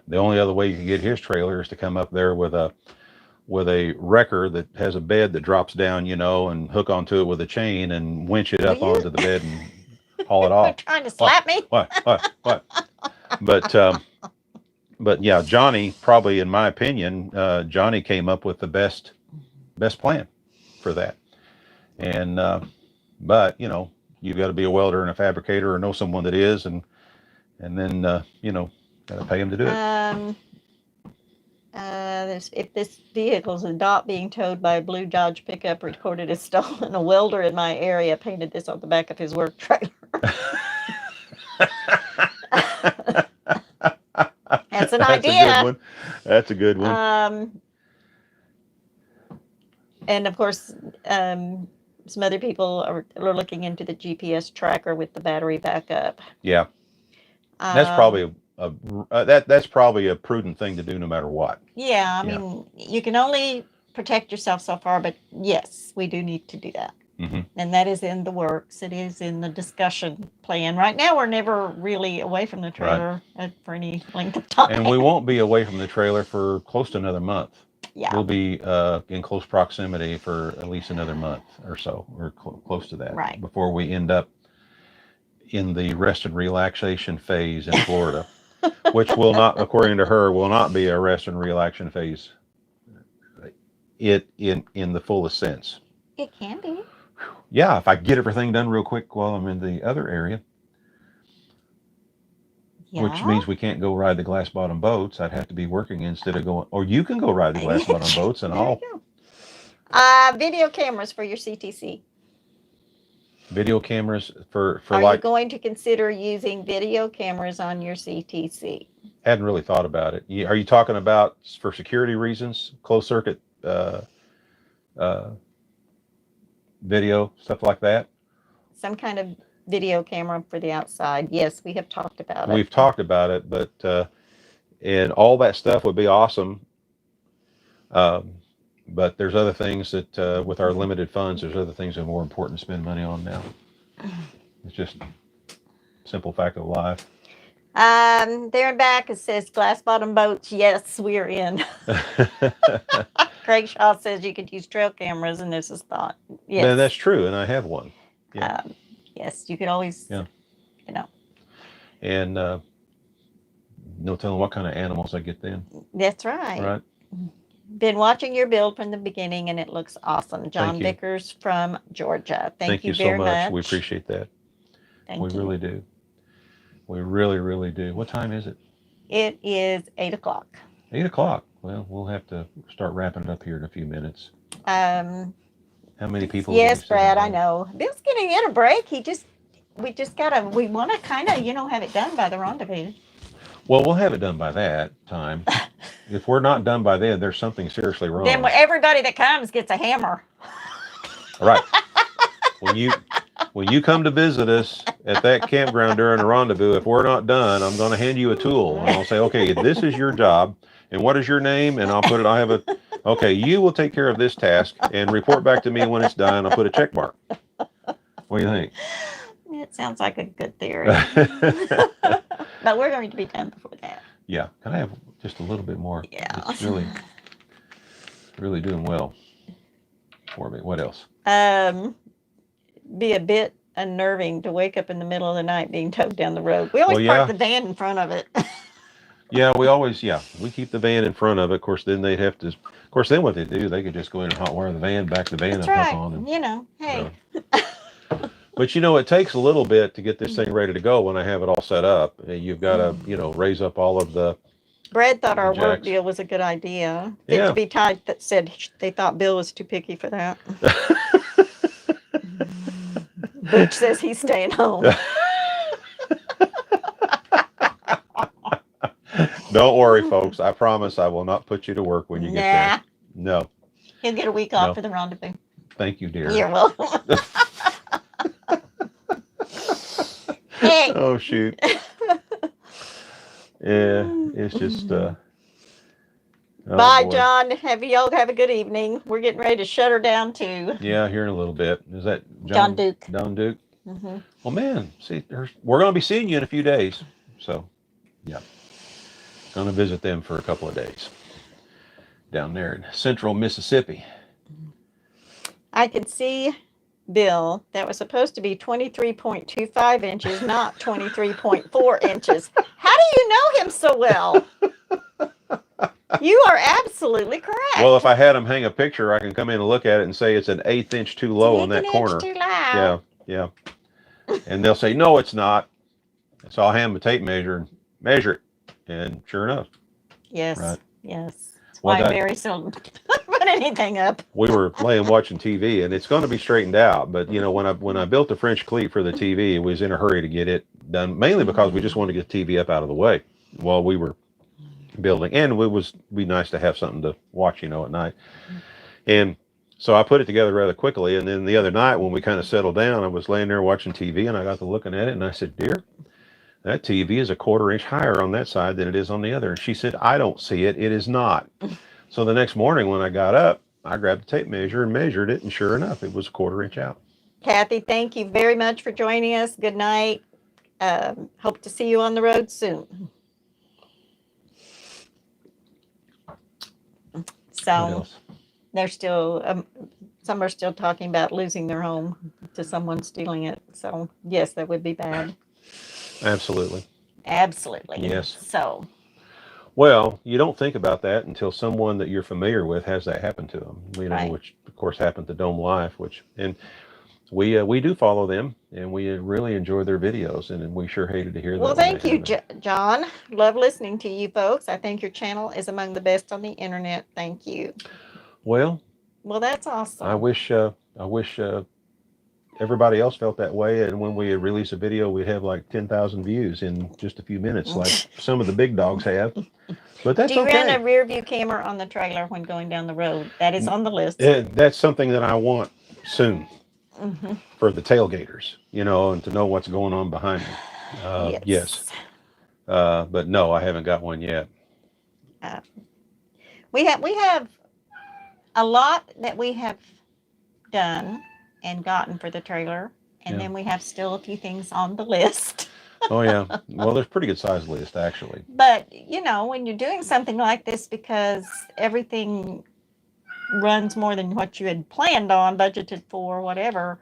S1: The only other way you can get his trailer is to come up there with a wrecker that has a bed that drops down, and hook onto it with a chain and winch it
S2: Were
S1: up
S2: you
S1: onto the bed and haul it off.
S2: trying to
S1: What?
S2: slap me?
S1: What? But yeah, Johnny, probably in my opinion, Johnny came up with the best plan for that. And but you've got to be a welder and a fabricator or know someone that is, and then got to pay him to do it.
S2: If this vehicle is not being towed by a blue Dodge pickup recorded as stolen, a welder in my area painted this on the back of his work trailer. That's an idea.
S1: That's a good one.
S2: And of course, some other people are looking into the GPS tracker with the battery backup.
S1: Yeah, that's probably that's probably a prudent thing to do no matter what.
S2: Yeah, I mean, you can only protect yourself so far, but yes, we do need to do that.
S1: Mm-hmm.
S2: And that is in the works. It is in the discussion plan. Right now, we're never really away from the trailer for any length of time.
S1: And we won't be away from the trailer for close to another month.
S2: Yeah.
S1: We'll be in close proximity for at least another month or so, or close to that.
S2: Right.
S1: Before we end up in the rest and relaxation phase in Florida, which will not, according to her, will not be a rest and relaxation phase. In the fullest sense.
S2: It can be.
S1: Yeah, if I get everything done real quick while I'm in the other area. Yeah. Which means we can't go ride the glass bottom boats. I'd have to be working instead of going, or you can go ride the glass bottom boats and I'll.
S2: Video cameras for your CTC.
S1: Video cameras for
S2: Are you going to consider using video cameras on your CTC?
S1: Hadn't really thought about it. Are you talking about for security reasons, closed circuit video, stuff like that?
S2: Some kind of video camera for the outside. Yes, we have talked about it.
S1: We've talked about it, but and all that stuff would be awesome. But there's other things that with our limited funds, there's other things that are more important to spend money on now. It's just simple fact of life.
S2: There and back, it says glass bottom boats. Yes, we're in. Craig Shaw says you could use trail cameras, and this is thought. Yes,
S1: yeah, that's true, and I have one. Yeah.
S2: Yes, you could always.
S1: Yeah. And no telling what kind of animals I get then.
S2: That's right.
S1: Right.
S2: Been watching your build from the beginning, and it looks awesome. John Vickers from Georgia. Thank you very
S1: so much.
S2: much.
S1: We appreciate that.
S2: Thank you.
S1: Really do. We really, really do. What time is it?
S2: It is 8 o'clock.
S1: 8 o'clock. Well, we'll have to start wrapping it up here in a few minutes.
S2: How
S1: many people?
S2: Yes, Brad, I know. Bill's getting in a break. We want to kind of, have it done by the rendezvous.
S1: Well, we'll have it done by that time. If we're not done by then, there's something seriously wrong.
S2: Then everybody that comes gets a hammer.
S1: Right. When you come to visit us at that campground during the rendezvous, if we're not done, I'm going to hand you a tool. And I'll say, okay, this is your job. And what is your name? And okay, you will take care of this task and report back to me when it's done. I'll put a check mark. What do you think?
S2: It sounds like a good theory. But we're going to be done before that.
S1: Yeah. Can I have just a little bit more?
S2: Yeah.
S1: It's really, really doing well for me. What else?
S2: Be a bit unnerving to wake up in the middle of the night being towed down the road. We always park the van in front of it.
S1: Yeah, we keep the van in front of it. Of course, then they'd have to. Of course, then what they do, they could just go in and hot wire the van, back the van
S2: That's
S1: up
S2: right.
S1: on. And,
S2: hey.
S1: But it takes a little bit to get this thing ready to go when I have it all set up. You've got to, raise up all of the.
S2: Brad thought our work deal was a good idea. To be tied that said they thought Bill was too picky for that. Butch says he's staying home.
S1: Don't worry, folks. I promise I will not put you to work when you get there. No.
S2: He'll get a week off for the rendezvous.
S1: Thank you, dear.
S2: You're welcome. Hey.
S1: Oh, shoot. Yeah, it's just, Oh,
S2: Bye,
S1: boy.
S2: John. Y'all have a good evening. We're getting ready to shut her down too.
S1: Yeah, here in a little bit. Is that
S2: John Duke.
S1: John Duke?
S2: Mm-hmm.
S1: Well, man, see, we're going to be seeing you in a few days. So, yeah, going to visit them for a couple of days down there in central Mississippi.
S2: I could see, Bill, that was supposed to be 23.25 inches, not 23.4 inches. How do you know him so well? You are absolutely correct.
S1: Well, if I had them hang a picture, I can come in and look at it and say it's an 1/8 inch too low in that corner.
S2: Too low.
S1: Yeah, yeah. And they'll say, no, it's not. So I'll hand them a tape measure and measure it. And sure enough.
S2: Yes.
S1: Right.
S2: Yes. That's
S1: Well,
S2: why I very seldom put anything up.
S1: We were laying watching TV, and it's going to be straightened out. But you know, when I built the French cleat for the TV, it was in a hurry to get it done, mainly because we just wanted to get the TV up out of the way while we were building, and it was be nice to have something to watch, you know, at night. And so I put it together rather quickly. And then the other night, when we kind of settled down, I was laying there watching TV, and I got to looking at it, and I said, "Dear, that TV is a 1/4 inch higher on that side than it is on the other." And she said, "I don't see it. It is not." So the next morning when I got up, I grabbed the tape measure and measured it, and sure enough, it was a 1/4 inch out.
S2: Kathy, thank you very much for joining us. Good night. Hope to see you on the road soon. So they're still, some are still talking about losing their home to someone stealing it. So yes, that would be bad.
S1: Absolutely.
S2: Absolutely.
S1: Yes.
S2: So.
S1: Well, you don't think about that until someone that you're familiar with has that happen to them, you know,
S2: Right.
S1: which of course happened to Dome Life, and we do follow them, and we really enjoy their videos, and we sure hated to hear that.
S2: Well, thank you, John. Love listening to you folks. I think your channel is among the best on the internet. Thank you.
S1: Well,
S2: that's awesome.
S1: I wish everybody else felt that way, and when we release a video, we'd have like 10,000 views in just a few minutes, like some of the big dogs have. But that's okay.
S2: Do you run a rear view camera on the trailer when going down the road? That is on the list.
S1: That's something that I want soon for the tailgaters, you know, and to know what's going on behind me. Yes. But no, I haven't got one yet.
S2: We have a lot that we have done and gotten for the trailer, and then we have still a few things on the list.
S1: Oh yeah, well, there's a pretty good size list actually.
S2: But you know, when you're doing something like this, because everything runs more than what you had planned on, budgeted for, whatever,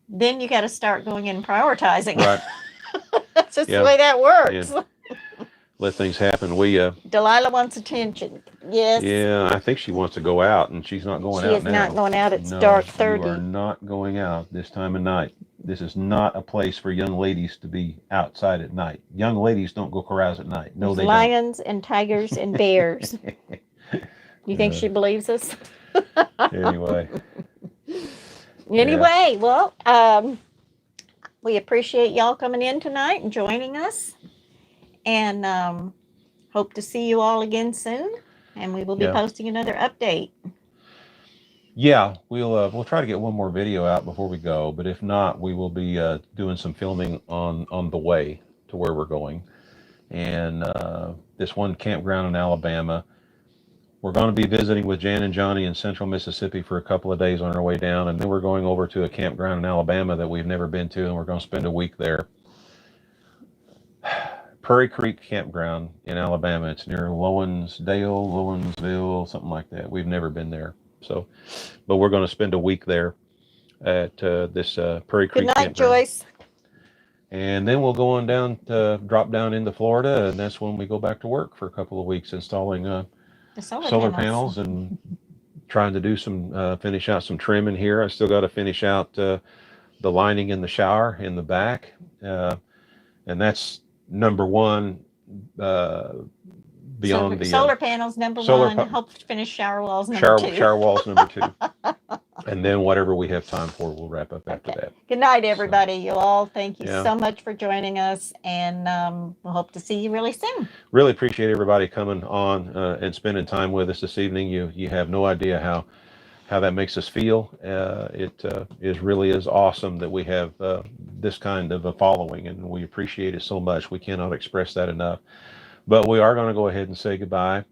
S2: then you got to start going in and prioritizing.
S1: Right.
S2: That's just the way that works.
S1: Yeah. Let things happen.
S2: Delilah wants attention. Yes.
S1: Yeah, I think she wants to go out, and she's not going out now.
S2: She is not going out. It's dark 30.
S1: You are not going out this time of night. This is not a place for young ladies to be outside at night. Young ladies don't go carouse at night. No, they
S2: lions and tigers and bears. You think she believes us?
S1: Anyway.
S2: Anyway, well, we appreciate y'all coming in tonight and joining us. And hope to see you all again soon. And we will be posting another update.
S1: Yeah, we'll try to get one more video out before we go. But if not, we will be doing some filming on the way to where we're going. And this one campground in Alabama. We're going to be visiting with Jan and Johnny in central Mississippi for a couple of days on our way down. And then we're going over to a campground in Alabama that we've never been to. And we're going to spend a week there. Prairie Creek Campground in Alabama. It's near Lowensville, something like that. We've never been there. So, but we're going to spend a week there at this Prairie Creek Campground. Good night, Joyce. And then we'll go on down to drop down into Florida, and that's when we go back to work for a couple of weeks installing the solar panels and trying to do some finish out some trimming here. I still got to finish out the lining in the shower in the back, and that's number one. Beyond the
S2: solar panels, number one. Help finish shower walls, number two.
S1: Shower walls, number two. And then whatever we have time for, we'll wrap up after that.
S2: Good night, everybody. You all, thank you so much for joining us, and we'll hope to see you really soon.
S1: Really appreciate everybody coming on and spending time with us this evening. You have no idea how that makes us feel. It really is awesome that we have this kind of a following, and we appreciate it so much. We cannot express that enough. But we are going to go ahead and say goodbye.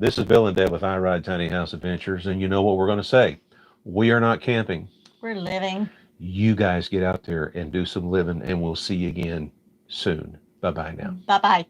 S1: This is Bill and Deb with I Ride Tiny House Adventures, and you know what we're going to say. We are not camping.
S2: We're living.
S1: You guys get out there and do some living, and we'll see you again soon. Bye-bye now.
S2: Bye-bye.